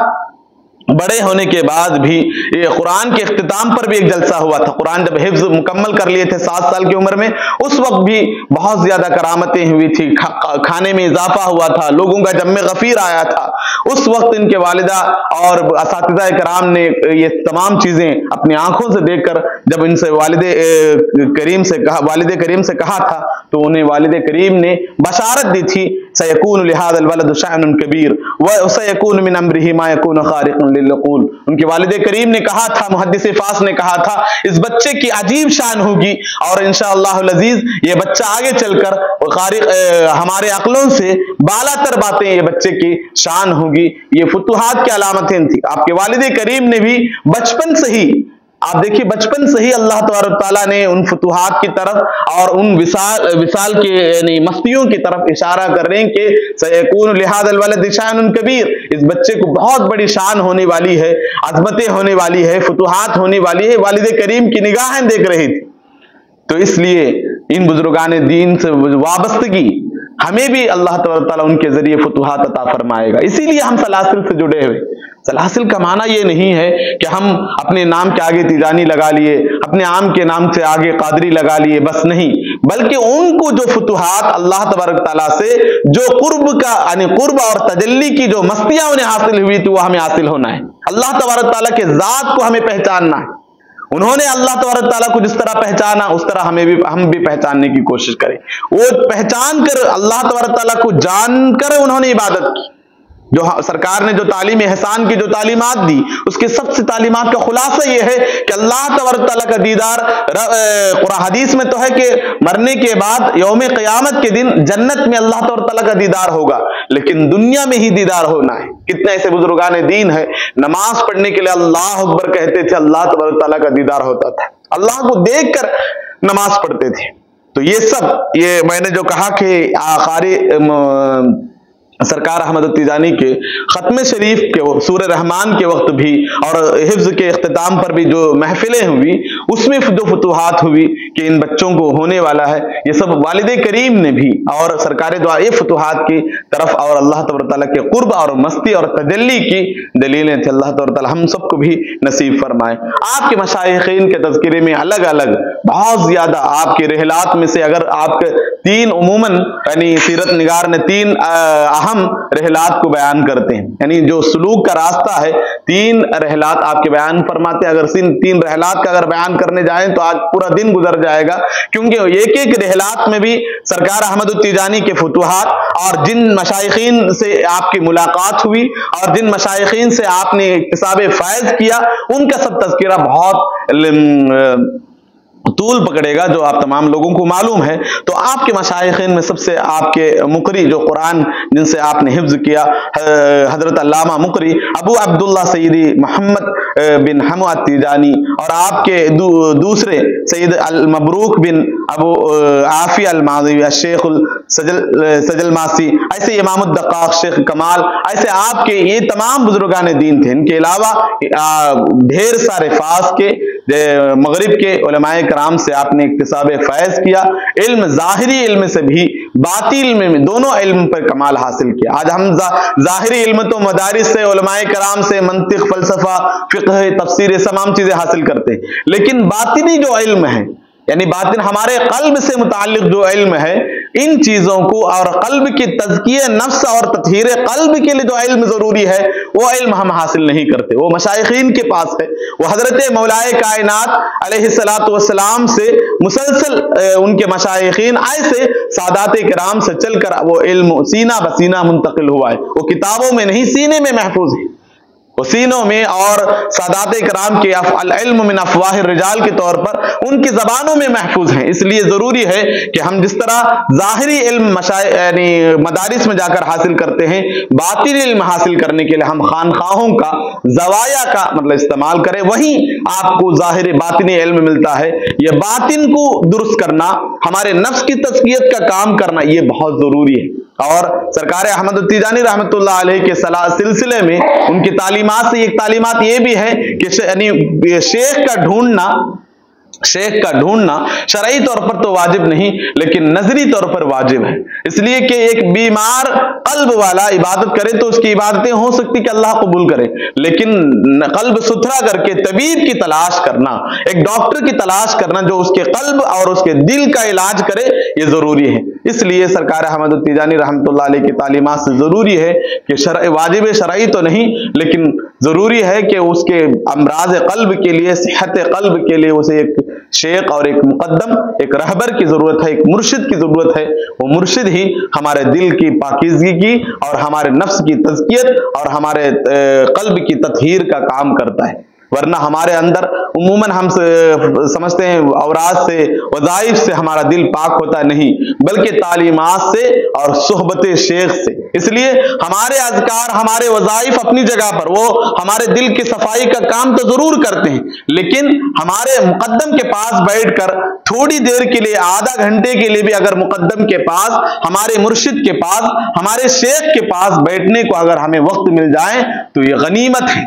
بڑے ہونے کے بعد بھی یہ قرآن کے اختتام پر بھی ایک جلسہ ہوا تھا. قرآن جب حفظ مکمل کر لیے تھے 7 سال کی عمر میں، اس وقت بھی بہت زیادہ کرامتیں ہوئی تھی، کھانے میں اضافہ ہوا تھا، لوگوں کا جم غفیر آیا تھا. اس وقت ان کے والدہ اور اساتذہ کرام نے یہ تمام چیزیں اپنی آنکھوں سے دیکھ کر جب ان سے والد کریم سے کہا تھا تو انہیں والد کریم نے بشارت دی تھی، سیکون لہذا الولد شأن کبیر وسیکون من امرہ ما یکون خارقا للعقول. ان کے والد کریم نے کہا تھا، محدث فاس نے کہا تھا، اس بچے کی عجیب شان ہوگی اور انشاءاللہ العزیز یہ بچہ آگے چل کر ہمارے عقلوں سے بالا تر باتیں یہ بچے کی شان ہوگی. یہ فتوحات کی علامتیں تھی. آپ کے والد کریم نے بھی بچپن سے ہی، آپ دیکھیے بچپن سے ہی اللہ تبارک تعالیٰ نے ان فتوحات کی طرف اور ان وصال کے یعنی مستیوں کی طرف اشارہ کر رہے ہیں کہ سیکون لہذا الولد شأن کبیر، اس بچے کو بہت بڑی شان ہونے والی ہے، عظمتیں ہونے والی ہے، فتوحات ہونے والی ہے. والد کریم کی نگاہیں دیکھ رہی تھی. تو اس لیے ان بزرگان دین سے وابستگی ہمیں بھی اللہ تبارک تعالیٰ ان کے ذریعے فتوحات عطا فرمائے گا۔ اسی لیے ہم سلاسل سے جڑے ہوئے۔ سلاسل کا معنی یہ نہیں ہے کہ ہم اپنے نام کے آگے تیجانی لگا لیے، اپنے عام کے نام سے آگے قادری لگا لیے، بس نہیں، بلکہ ان کو جو فتوحات اللہ تبارک تعالیٰ سے جو قرب کا یعنی قرب اور تجلی کی جو مستیاں انہیں حاصل ہوئی تھی وہ ہمیں حاصل ہونا ہے۔ اللہ تبارک تعالیٰ کے ذات کو ہمیں پہچاننا ہے۔ انہوں نے اللہ تبارک تعالیٰ کو جس طرح پہچانا اس طرح ہم بھی پہچاننے کی کوشش کریں۔ وہ پہچان کر اللہ تبارک تعالیٰ کو جان کر انہوں نے عبادت کی۔ جو سرکار نے جو تعلیم احسان کی جو تعلیمات دی، اس کے سب سے تعلیمات کا خلاصہ یہ ہے کہ اللہ تبارک تعالیٰ کا دیدار قرآن حدیث میں تو ہے کہ مرنے کے بعد یوم قیامت کے دن جنت میں اللہ تبارک تعالیٰ کا دیدار ہوگا، لیکن دنیا میں ہی دیدار ہونا ہے۔ کتنے ایسے بزرگان دین ہے نماز پڑھنے کے لیے اللہ اکبر کہتے تھے، اللہ تبارک تعالیٰ کا دیدار ہوتا تھا، اللہ کو دیکھ کر نماز پڑھتے تھے۔ تو یہ سب یہ میں نے جو کہا کہ قاری سرکار احمد التیجانی کے ختم شریف کے سورہ رحمان کے وقت بھی اور حفظ کے اختتام پر بھی جو محفلیں ہوئی، اس میں جو فتوحات ہوئی کہ ان بچوں کو ہونے والا ہے، یہ سب والد کریم نے بھی اور سرکار دعا یہ فتوحات کی طرف اور اللہ تبارک تعالیٰ کے قرب اور مستی اور تجلی کی دلیلیں تھیں۔ اللہ تبارک تعالیٰ ہم سب کو بھی نصیب فرمائے۔ آپ کے مشائخین کے تذکرے میں الگ الگ بہت زیادہ آپ کے رحلات میں سے اگر آپ کے تین عموماً یعنی سیرت نگار نے تین اہم رحلات کو بیان کرتے ہیں، یعنی جو سلوک کا راستہ ہے، تین رحلات آپ کے بیان فرماتے ہیں۔ اگر تین رحلات کا اگر بیان کرنے جائیں تو آج پورا دن گزر جائے گا، کیونکہ ایک ایک رحلات میں بھی سرکار احمد التیجانی کے فتوحات اور جن مشائخین سے آپ کی ملاقات ہوئی اور جن مشائخین سے آپ نے اکتساب فیض کیا، ان کا سب تذکرہ بہت طول پکڑے گا، جو آپ تمام لوگوں کو معلوم ہے۔ تو آپ کے مشائخین میں سب سے آپ کے مقری جو قرآن جن سے آپ نے حفظ کیا، حضرت علامہ مقری ابو عبداللہ سیدی محمد بن حمو التیجانی، اور آپ کے دوسرے سید المبروک بن ابو عافیہ الماضی، الشیخ سجل ماسی، ایسے امام الدقاق شیخ کمال، ایسے آپ کے یہ تمام بزرگان دین تھے۔ ان کے علاوہ ڈھیر سارے فاس کے مغرب کے علماء کرام سے آپ نے اکتساب فیض کیا، علم ظاہری علم سے بھی باطنی علم میں دونوں علم پر کمال حاصل کیا۔ آج ہم ظاہری علم تو مدارس سے علماء کرام سے منطق، فلسفہ، فقہ، تفسیر، تمام چیزیں حاصل کرتے ہیں، لیکن باطنی جو علم ہے یعنی باطن ہمارے قلب سے متعلق جو علم ہے، ان چیزوں کو اور قلب کی تزکیہ نفس اور تطہیر قلب کے لیے جو علم ضروری ہے وہ علم ہم حاصل نہیں کرتے، وہ مشائخین کے پاس ہے۔ وہ حضرت مولائے کائنات علیہ الصلوۃ والسلام سے مسلسل ان کے مشائخین ایسے سادات کرام سے چل کر وہ علم سینہ بسینہ منتقل ہوا ہے، وہ کتابوں میں نہیں سینے میں محفوظ ہے، وہ سینوں میں، اور سادات کرام کے العلم من افواہ الرجال کے طور پر ان کی زبانوں میں محفوظ ہیں۔ اس لیے ضروری ہے کہ ہم جس طرح ظاہری علم یعنی مدارس میں جا کر حاصل کرتے ہیں، باطنی علم حاصل کرنے کے لیے ہم خانقاہوں کا زوایا کا مطلب استعمال کریں، وہیں آپ کو ظاہری باطنی علم ملتا ہے۔ یہ باطن کو درست کرنا، ہمارے نفس کی تزکیت کا کام کرنا، یہ بہت ضروری ہے۔ اور سرکار احمد التیجانی رحمۃ اللہ علیہ کے سلسلے میں ان کی تعلیمات سے ایک تعلیمات یہ بھی ہے کہ یعنی شیخ کا ڈھونڈنا شرعی طور پر تو واجب نہیں، لیکن نظری طور پر واجب ہے، اس لیے کہ ایک بیمار قلب والا عبادت کرے تو اس کی عبادتیں ہو سکتی کہ اللہ قبول کرے، لیکن قلب ستھرا کر کے طبیب کی تلاش کرنا، ایک ڈاکٹر کی تلاش کرنا جو اس کے قلب اور اس کے دل کا علاج کرے، یہ ضروری ہے۔ اس لیے سرکار احمد التیجانی رحمۃ اللہ علیہ کی تعلیمات سے ضروری ہے کہ واجب شرعی تو نہیں، لیکن ضروری ہے کہ اس کے امراض قلب کے لیے، صحت قلب کے لیے اسے ایک شیخ اور ایک مقدم، ایک رہبر کی ضرورت ہے، ایک مرشد کی ضرورت ہے۔ وہ مرشد ہی ہمارے دل کی پاکیزگی کی اور ہمارے نفس کی تزکیت اور ہمارے قلب کی تطہیر کا کام کرتا ہے، ورنہ ہمارے اندر عموماً ہم سمجھتے ہیں اوراد سے، وظائف سے ہمارا دل پاک ہوتا نہیں، بلکہ تعلیمات سے اور صحبت شیخ سے۔ اس لیے ہمارے اذکار، ہمارے وظائف اپنی جگہ پر وہ ہمارے دل کی صفائی کا کام تو ضرور کرتے ہیں، لیکن ہمارے مقدم کے پاس بیٹھ کر تھوڑی دیر کے لیے، آدھا گھنٹے کے لیے بھی اگر مقدم کے پاس، ہمارے مرشد کے پاس، ہمارے شیخ کے پاس بیٹھنے کو اگر ہمیں وقت مل جائے تو یہ غنیمت ہے۔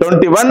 21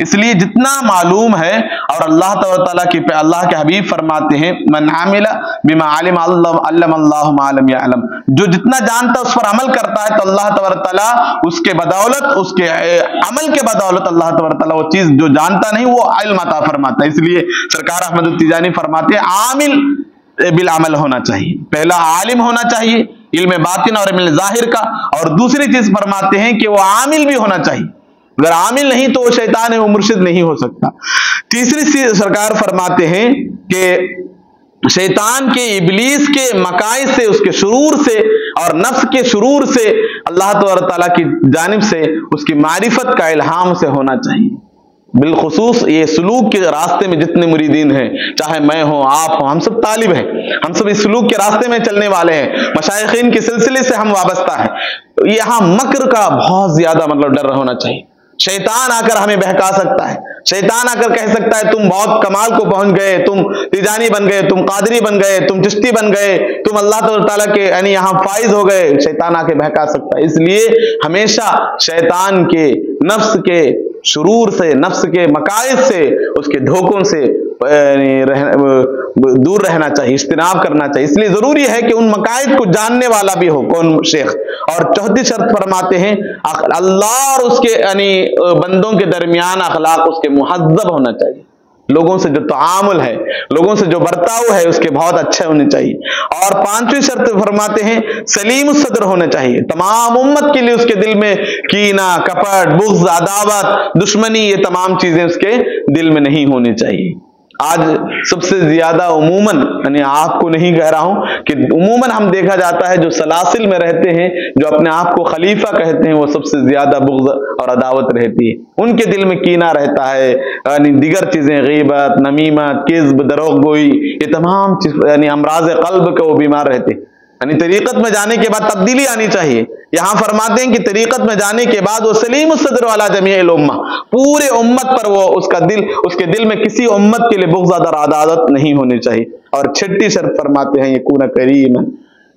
اس لیے جتنا معلوم ہے، اور اللہ تعالیٰ کی اللہ کے حبیب فرماتے ہیں من عمل بما علم علم اللہ ما لم یعلم، جو جتنا جانتا ہے اس پر عمل کرتا ہے تو اللہ تبارک تعالیٰ اس کے بدولت، اس کے عمل کے بدولت اللہ تبارک تعالیٰ وہ چیز جو جانتا نہیں وہ علم عطا فرماتا ہے۔ اس لیے سرکار احمد التجانی فرماتے ہیں عامل بالعمل ہونا چاہیے، پہلا عالم ہونا چاہیے علم باطن اور علم ظاہر کا، اور دوسری چیز فرماتے ہیں کہ وہ عامل بھی ہونا چاہیے، اگر عامل نہیں تو وہ شیطان ہے، وہ مرشد نہیں ہو سکتا۔ تیسری چیز سرکار فرماتے ہیں کہ شیطان کے، ابلیس کے مکائد سے، اس کے شرور سے اور نفس کے شرور سے اللہ تعالیٰ کی جانب سے اس کی معرفت کا الہام سے ہونا چاہیے۔ بالخصوص یہ سلوک کے راستے میں جتنے مریدین ہیں، چاہے میں ہوں آپ ہوں، ہم سب طالب ہیں، ہم سب اس سلوک کے راستے میں چلنے والے ہیں، مشائخین کے سلسلے سے ہم وابستہ ہیں۔ یہاں مکر کا بہت زیادہ ڈر ہونا چاہیے۔ شیطان آ کر ہمیں بہکا سکتا ہے، شیطان آ کر کہہ سکتا ہے تم بہت کمال کو پہنچ گئے، تم تیجانی بن گئے، تم قادری بن گئے، تم چشتی بن گئے، تم اللہ تعالیٰ کے یعنی یہاں فائز ہو گئے۔ شیطان آ کے بہکا سکتا ہے، اس لیے ہمیشہ شیطان کے، نفس کے شرور سے، نفس کے مکائد سے، اس کے دھوکوں سے دور رہنا چاہیے، اجتناب کرنا چاہیے۔ اس لیے ضروری ہے کہ ان مقاصد کو جاننے والا بھی ہو کون شیخ۔ اور چوتھی شرط فرماتے ہیں اللہ اور اس کے یعنی بندوں کے درمیان اخلاق اس کے مہذب ہونا چاہیے، لوگوں سے جو تعامل ہے، لوگوں سے جو برتاؤ ہے اس کے بہت اچھے ہونے چاہیے۔ اور پانچویں شرط فرماتے ہیں سلیم الصدر ہونا چاہیے، تمام امت کے لیے اس کے دل میں کینہ، کپٹ، بغض، عداوت، دشمنی، یہ تمام چیزیں اس کے دل میں نہیں ہونی چاہیے۔ آج سب سے زیادہ عموماً، یعنی آپ کو نہیں کہہ رہا ہوں کہ عموماً ہم دیکھا جاتا ہے جو سلاسل میں رہتے ہیں، جو اپنے آپ کو خلیفہ کہتے ہیں، وہ سب سے زیادہ بغض اور عداوت رہتی ہے، ان کے دل میں کینہ رہتا ہے، یعنی دیگر چیزیں، غیبت، نمیمت، کذب، دروغ گوئی، یہ تمام چیز یعنی امراض قلب کے وہ بیمار رہتے ہیں۔ یعنی طریقت میں جانے کے بعد تبدیلی آنی چاہیے۔ یہاں فرماتے ہیں کہ طریقت میں جانے کے بعد وہ سلیم الصدر والا جمیع الامہ، پورے امت پر وہ اس کے دل میں کسی امت کے لیے بغض اور عداوت نہیں ہونی چاہیے۔ اور چھٹی شرط فرماتے ہیں یکون کریم،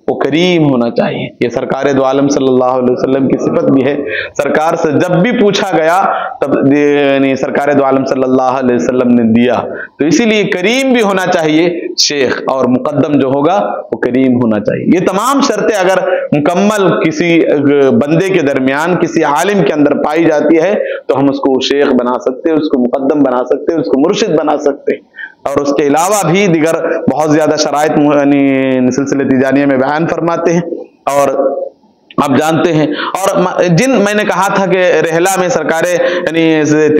وہ کریم ہونا چاہیے۔ یہ سرکار دو عالم صلی اللہ علیہ وسلم کی صفت بھی ہے۔ سرکار سے جب بھی پوچھا گیا تب یعنی سرکار دو عالم صلی اللہ علیہ وسلم نے دیا، تو اسی لیے کریم بھی ہونا چاہیے شیخ، اور مقدم جو ہوگا وہ کریم ہونا چاہیے۔ یہ تمام شرطیں اگر مکمل کسی بندے کے درمیان، کسی عالم کے اندر پائی جاتی ہے تو ہم اس کو شیخ بنا سکتے، اس کو مقدم بنا سکتے، اس کو مرشد بنا سکتے۔ اور اس کے علاوہ بھی دیگر بہت زیادہ شرائط یعنی سلسلے تیجانیہ میں بیان فرماتے ہیں، اور آپ جانتے ہیں۔ اور جن میں نے کہا تھا کہ رحلہ میں سرکار یعنی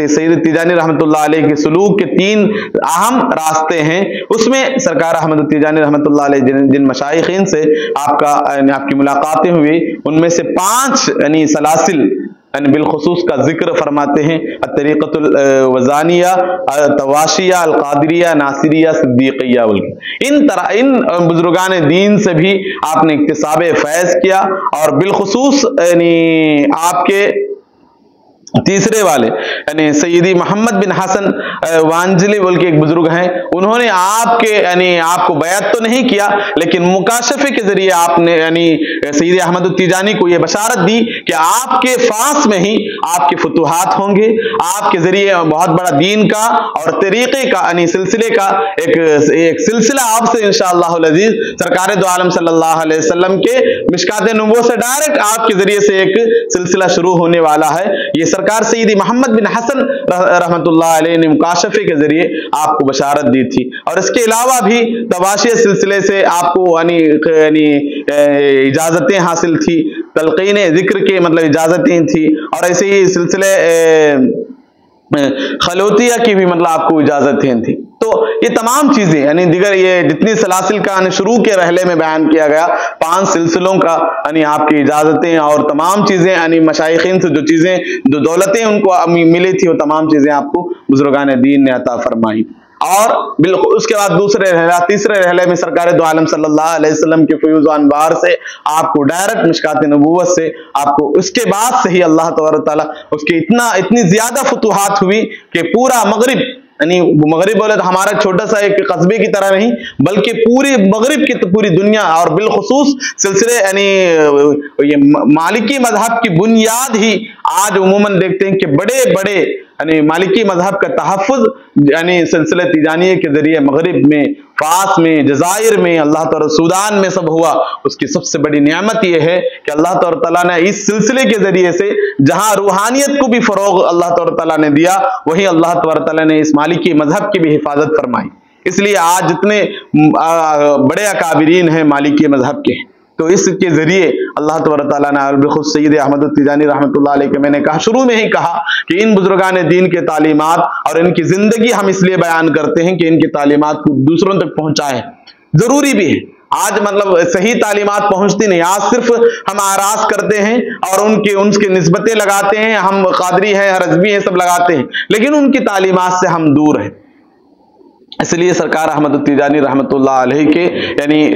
سید تیجانی رحمۃ اللہ علیہ کے سلوک کے 3 اہم راستے ہیں، اس میں سرکار احمد تیجانی رحمۃ اللہ علیہ جن مشائخین سے آپ کی ملاقاتیں ہوئی، ان میں سے 5 یعنی سلاسل یعنی بالخصوص کا ذکر فرماتے ہیں، الطریقۃ الوزانیہ، تواشیہ، القادریہ، ناصریہ، صدیقیہ۔ ان بزرگان دین سے بھی آپ نے اکتساب فیض کیا، اور بالخصوص یعنی آپ کے تیسرے والے یعنی سیدی محمد بن حسن وانجلی بول کے ایک بزرگ ہیں، انہوں نے آپ کے یعنی آپ کو بیعت تو نہیں کیا، لیکن مکاشفے کے ذریعے آپ نے یعنی سیدی احمد التیجانی کو یہ بشارت دی کہ آپ کے پاس میں ہی آپ کے فتوحات ہوں گے، آپ کے ذریعے بہت بڑا دین کا اور طریقے کا یعنی سلسلے کا ایک سلسلہ آپ سے انشاءاللہ العزیز سرکار دو عالم صلی اللہ علیہ وسلم کے مشکات نبوت سے ڈائریکٹ آپ کے ذریعے سے ایک سلسلہ شروع ہونے والا ہے۔ یہ سرکار سیدی محمد بن حسن رحمۃ اللہ علیہ نے مکاشفے کے ذریعے آپ کو بشارت دی تھی، اور اس کے علاوہ بھی تواشیہ سلسلے سے آپ کو یعنی اجازتیں حاصل تھی، تلقین ذکر کے مطلب اجازتیں تھی، اور ایسے ہی سلسلے خلوتیہ کی بھی مطلب آپ کو اجازتیں تھی۔ تو یہ تمام چیزیں یعنی دیگر یہ جتنی سلاسل کا شروع کے رحلے میں بیان کیا گیا، 5 سلسلوں کا یعنی آپ کی اجازتیں اور تمام چیزیں یعنی مشائخین سے جو چیزیں جو دولتیں ان کو ملی تھی، وہ تمام چیزیں آپ کو بزرگان دین نے عطا فرمائی۔ اور اس کے بعد تیسرے رحلے میں سرکار دو عالم صلی اللہ علیہ وسلم کے فیوز و انوار سے آپ کو ڈائریکٹ مشکات نبوت سے آپ کو اس کے بعد سے ہی اللہ تبارک تعالیٰ اس کی اتنی زیادہ فتوحات ہوئی کہ پورا مغرب یعنی مغرب بولے تو ہمارا چھوٹا سا ایک قصبے کی طرح نہیں، بلکہ پوری مغرب کی پوری دنیا، اور بالخصوص سلسلے یعنی مالکی مذہب کی بنیاد ہی آج عموماً دیکھتے ہیں کہ بڑے بڑے یعنی مالکی مذہب کا تحفظ یعنی سلسلہ تیجانیہ کے ذریعے مغرب میں، فاس میں، جزائر میں، اللہ تعالیٰ سودان میں سب ہوا۔ اس کی سب سے بڑی نعمت یہ ہے کہ اللہ تعالیٰ نے اس سلسلے کے ذریعے سے جہاں روحانیت کو بھی فروغ اللہ تعالیٰ نے دیا، وہی اللہ تعالیٰ نے اس مالکی مذہب کی بھی حفاظت فرمائی۔ اس لیے آج جتنے بڑے اکابرین ہیں مالکی مذہب کے، تو اس کے ذریعے اللہ تعالیٰ نے بالخصوص سید احمد التیجانی رحمۃ اللہ علیہ کے، میں نے کہا شروع میں ہی کہا کہ ان بزرگان دین کے تعلیمات اور ان کی زندگی ہم اس لیے بیان کرتے ہیں کہ ان کی تعلیمات کو دوسروں تک پہنچائے، ضروری بھی ہے۔ آج مطلب صحیح تعلیمات پہنچتی نہیں، آج صرف ہم آراز کرتے ہیں اور ان کی نسبتیں لگاتے ہیں، ہم قادری ہیں، رضوی ہیں، سب لگاتے ہیں، لیکن ان کی تعلیمات سے ہم دور ہیں۔ اس لیے سرکار احمد التیجانی رحمۃ اللہ علیہ کے یعنی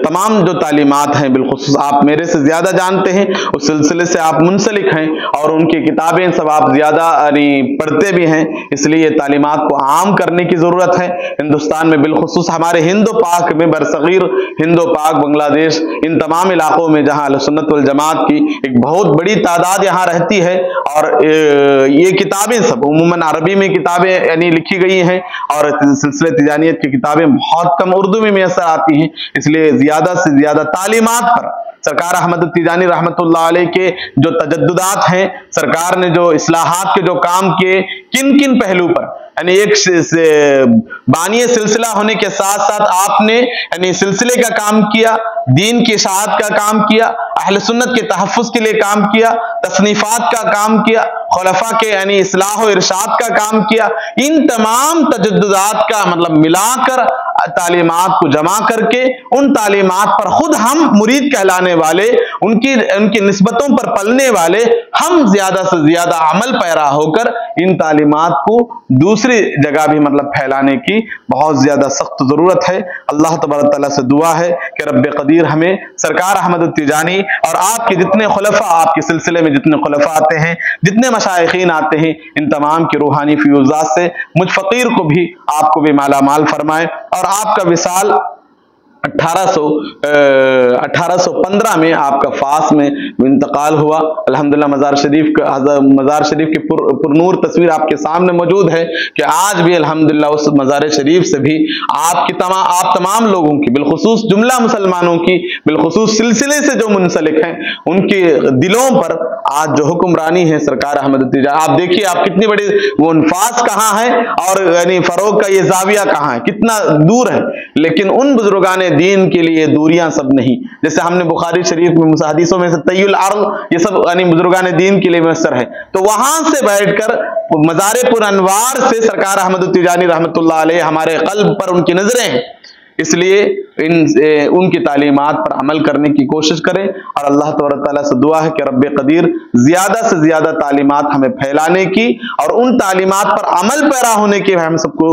تمام جو تعلیمات ہیں، بالخصوص آپ میرے سے زیادہ جانتے ہیں، اس سلسلے سے آپ منسلک ہیں، اور ان کی کتابیں سب آپ زیادہ یعنی پڑھتے بھی ہیں، اس لیے تعلیمات کو عام کرنے کی ضرورت ہے۔ ہندوستان میں بالخصوص ہمارے ہند و پاک میں، برصغیر ہند و پاک، بنگلہ دیش، ان تمام علاقوں میں جہاں اہل سنت والجماعت کی ایک بہت بڑی تعداد یہاں رہتی ہے، اور یہ کتابیں سب عموماً عربی میں کتابیں یعنی لکھی گئی ہیں، اور سلسلہ تیجانیت کی کتابیں بہت کم اردو میں میسر آتی ہیں، اس لیے زیادہ سے زیادہ تعلیمات پر سرکار احمد التیجانی رحمۃ اللہ علیہ کے جو تجددات ہیں، سرکار نے جو اصلاحات کے جو کام کیے، کن کن پہلو پر، یعنی ایک بانی سلسلہ ہونے کے ساتھ ساتھ آپ نے یعنی سلسلے کا کام کیا، دین کی اشاعت کا کام کیا، اہل سنت کے تحفظ کے لیے کام کیا، تصنیفات کا کام کیا، خلفاء کے یعنی اصلاح و ارشاد کا کام کیا۔ ان تمام تجددات کا مطلب ملا کر تعلیمات کو جمع کر کے، ان تعلیمات پر خود ہم مرید کہلانے والے، ان کی نسبتوں پر پلنے والے، ہم زیادہ سے زیادہ عمل پیرا ہو کر ان تعلیمات کو دوسری جگہ بھی مطلب پھیلانے کی بہت زیادہ سخت ضرورت ہے۔ اللہ تبارک تعالیٰ سے دعا ہے کہ رب قدیر ہمیں سرکار احمد التیجانی اور آپ کے جتنے خلفاء، آپ کے سلسلے میں جتنے خلفاء آتے ہیں، جتنے مشائخین آتے ہیں، ان تمام کی روحانی فیوزات سے مجھ فقیر کو بھی، آپ کو بھی مالا مال فرمائے، اور آپ کا وصال 1815 میں آپ کا فاس میں انتقال ہوا۔ الحمدللہ مزار شریف کی پرنور تصویر آپ کے سامنے موجود ہے کہ آج بھی الحمدللہ اس مزار شریف سے بھی آپ تمام لوگوں کی، بالخصوص جملہ مسلمانوں کی، بالخصوص سلسلے سے جو منسلک ہیں، ان کے دلوں پر آج جو حکمرانی ہے سرکار احمد التیجانی، آپ دیکھیے آپ کتنی بڑی وہ انفاس کہاں ہے، اور یعنی فروغ کا یہ زاویہ کہاں ہے، کتنا دور ہے، لیکن ان بزرگان دین کے لیے دوریاں سب نہیں۔ جیسے ہم نے بخاری شریف میں حدیثوں میں سے طی الارض، یہ سب یعنی بزرگان دین کے لیے میسر ہے، تو وہاں سے بیٹھ کر مزار پر انوار سے سرکار احمد التیجانی رحمۃ اللہ علیہ ہمارے قلب پر ان کی نظریں ہیں، اس لیے ان کی تعلیمات پر عمل کرنے کی کوشش کریں، اور اللہ تبارک تعالیٰ سے دعا ہے کہ رب قدیر زیادہ سے زیادہ تعلیمات ہمیں پھیلانے کی اور ان تعلیمات پر عمل پیرا ہونے کی ہم سب کو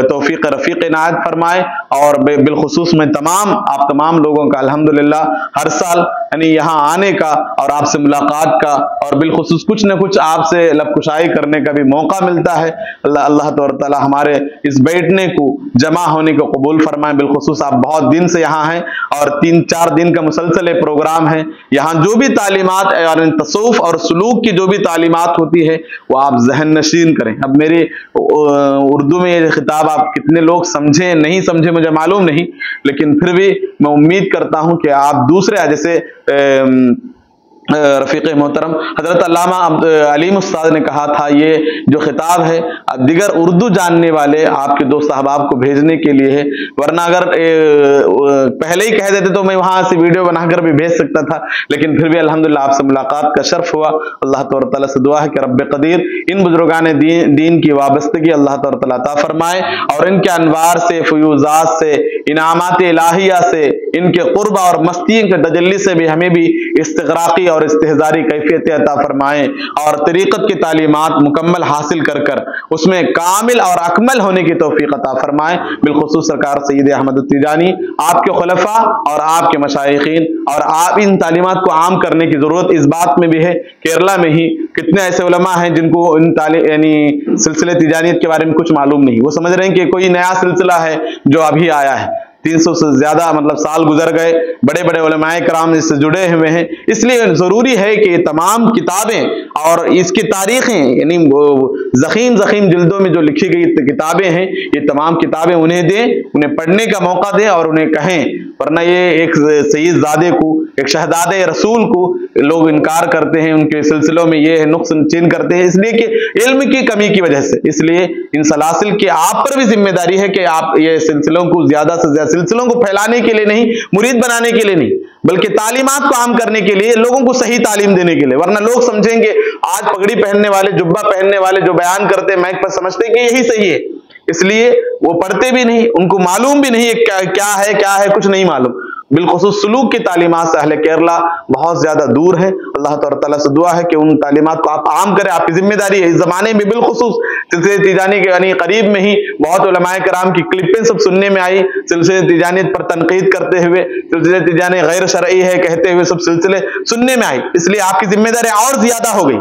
توفیق رفیق عنایت فرمائے۔ اور بالخصوص میں آپ تمام لوگوں کا الحمدللہ ہر سال یعنی یہاں آنے کا اور آپ سے ملاقات کا، اور بالخصوص کچھ نہ کچھ آپ سے لب کشائی کرنے کا بھی موقع ملتا ہے۔ اللہ تبارک تعالیٰ ہمارے اس بیٹھنے کو، جمع ہونے کو قبول فرمائے۔ بالخصوص آپ بہت دن سے یہاں ہیں، اور 3-4 دن کا مسلسل پروگرام ہے، یہاں جو بھی تعلیمات اور تصوف اور سلوک کی جو بھی تعلیمات ہوتی ہے وہ آپ ذہن نشین کریں۔ اب میری اردو میں یہ خطاب آپ کتنے لوگ سمجھیں نہیں سمجھیں مجھے معلوم نہیں، لیکن پھر بھی میں امید کرتا ہوں کہ آپ دوسرے جیسے رفیق محترم حضرت علامہ علیم استاد نے کہا تھا، یہ جو خطاب ہے دیگر اردو جاننے والے آپ کے دوست احباب کو بھیجنے کے لیے ہے، ورنہ اگر پہلے ہی کہہ دیتے تو میں وہاں سے ویڈیو بنا کر بھی بھیج سکتا تھا، لیکن پھر بھی الحمدللہ آپ سے ملاقات کا شرف ہوا۔ اللہ تبارک تعالیٰ سے دعا ہے کہ رب قدیر ان بزرگان دین کی وابستگی اللہ تبارک تعالیٰ عطا فرمائے، اور ان کے انوار سے، فیوزات سے، انعامات الہیہ سے، ان کے قرب اور مستی کے تجلی سے بھی ہمیں بھی استغراقی اور اور استحضاری کیفیت عطا فرمائیں اور طریقت کی تعلیمات مکمل حاصل کر کر اس میں کامل اور اکمل ہونے کی توفیق عطا فرمائیں۔ بالخصوص سرکار سید احمد التیجانی، آپ کے خلفاء اور آپ کے مشائخین، اور آپ ان تعلیمات کو عام کرنے کی ضرورت اس بات میں بھی ہے، کیرلا میں ہی کتنے ایسے علماء ہیں جن کو ان یعنی سلسلے تیجانیت کے بارے میں کچھ معلوم نہیں، وہ سمجھ رہے ہیں کہ کوئی نیا سلسلہ ہے جو ابھی آیا ہے، 300 سے زیادہ سال گزر گئے، بڑے بڑے علماء کرام اس سے جڑے ہوئے ہیں، اس لیے ضروری ہے کہ یہ تمام کتابیں اور اس کی تاریخیں یعنی ضخیم جلدوں میں جو لکھی گئی کتابیں ہیں، یہ تمام کتابیں انہیں دیں، انہیں پڑھنے کا موقع دیں اور انہیں کہیں، ورنہ یہ ایک سید زادے کو، ایک شہزادہ رسول کو لوگ انکار کرتے ہیں، ان کے سلسلوں میں یہ نقص چین کرتے ہیں، اس لیے کہ علم کی کمی کی وجہ سے۔ اس لیے ان سلاسل کی آپ پر بھی ذمہ داری ہے کہ آپ یہ سلسلوں کو زیادہ سے زیادہ، سلسلوں کو پھیلانے کے لیے نہیں، مرید بنانے کے لیے نہیں، بلکہ تعلیمات کو عام کرنے کے لیے، لوگوں کو صحیح تعلیم دینے کے لیے، ورنہ لوگ سمجھیں گے آج پگڑی پہننے والے، جبہ پہننے والے جو بیان کرتے ہیں مائک پر، سمجھتے ہیں کہ یہی صحیح ہے، اس لیے وہ پڑھتے بھی نہیں، ان کو معلوم بھی نہیں کیا ہے کچھ نہیں معلوم۔ بالخصوص سلوک کی تعلیمات سے اہل کیرلا بہت زیادہ دور ہے۔ اللہ تعالیٰ سے دعا ہے کہ ان تعلیمات کو آپ عام کریں، آپ کی ذمہ داری ہے۔ اس زمانے میں بالخصوص سلسلے تیجانی کے یعنی قریب میں ہی بہت علماء کرام کی کلپیں سب سننے میں آئی، سلسلے تیجانیت پر تنقید کرتے ہوئے، سلسلے تیجانی غیر شرعی ہے کہتے ہوئے سب سلسلے سننے میں آئی، اس لیے آپ کی ذمہ داری اور زیادہ ہو گئی،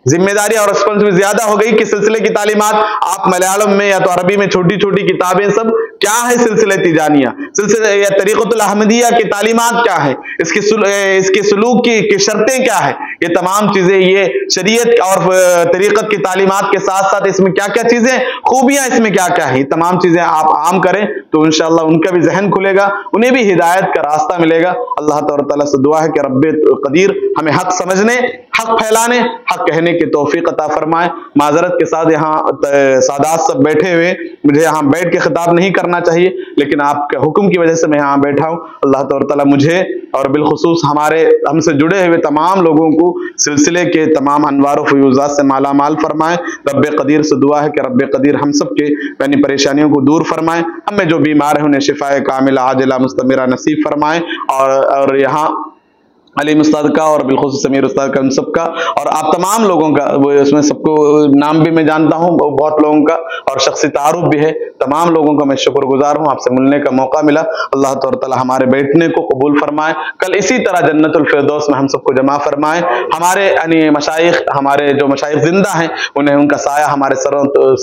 ذمہ داری اور ریسپانسبلٹی زیادہ ہو گئی کہ سلسلے کی تعلیمات آپ ملیالم میں یا تو عربی میں چھوٹی چھوٹی کتابیں سب کیا ہے سلسلہ تیجانیہ، سلسلہ یا طریقۃ الاحمدیہ کی تعلیمات کیا ہے، اس کے سلوک کی شرطیں کیا ہے، یہ تمام چیزیں، یہ شریعت اور طریقت کی تعلیمات کے ساتھ ساتھ اس میں کیا کیا چیزیں خوبیاں، اس میں کیا کیا ہے، یہ تمام چیزیں آپ عام کریں تو انشاءاللہ ان کا بھی ذہن کھلے گا، انہیں بھی ہدایت کا راستہ ملے گا۔ اللہ تعالیٰ سے دعا ہے کہ رب قدیر ہمیں حق سمجھنے، حق پھیلانے، حق کہنے کی توفیق عطا فرمائے۔ معذرت کے ساتھ یہاں سادات سب بیٹھے ہوئے، مجھے یہاں بیٹھ کے خطاب نہیں کرنا چاہیے، لیکن آپ کے حکم کی وجہ سے میں یہاں بیٹھا ہوں۔ اللہ تعالیٰ مجھے اور بالخصوص ہم سے جڑے ہوئے تمام لوگوں کو سلسلے کے تمام انوار و فیوزات سے مالا مال فرمائے۔ رب قدیر سے دعا ہے کہ رب قدیر ہم سب کے یعنی پریشانیوں کو دور فرمائے، ہمیں جو بیمار ہیں انہیں شفاء کاملہ عاجلہ مستمرہ نصیب فرمائے، اور یہاں علیم استاد کا اور بالخصوص سمیر استاد کا، ان سب کا اور آپ تمام لوگوں کا، اس میں سب کو نام بھی میں جانتا ہوں بہت لوگوں کا اور شخصی تعارف بھی ہے، تمام لوگوں کا میں شکر گزار ہوں، آپ سے ملنے کا موقع ملا۔ اللہ تعالیٰ ہمارے بیٹھنے کو قبول فرمائے، کل اسی طرح جنت الفردوس میں ہم سب کو جمع فرمائے۔ ہمارے یعنی ہمارے جو مشائخ زندہ ہیں انہیں ان کا سایہ ہمارے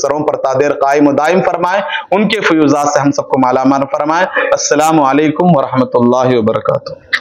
سروں پر تادیر قائم و دائم فرمائے، ان کے فیوزات سے ہم سب کو مالا مال فرمائے۔ السلام علیکم ورحمۃ اللہ وبرکاتہ۔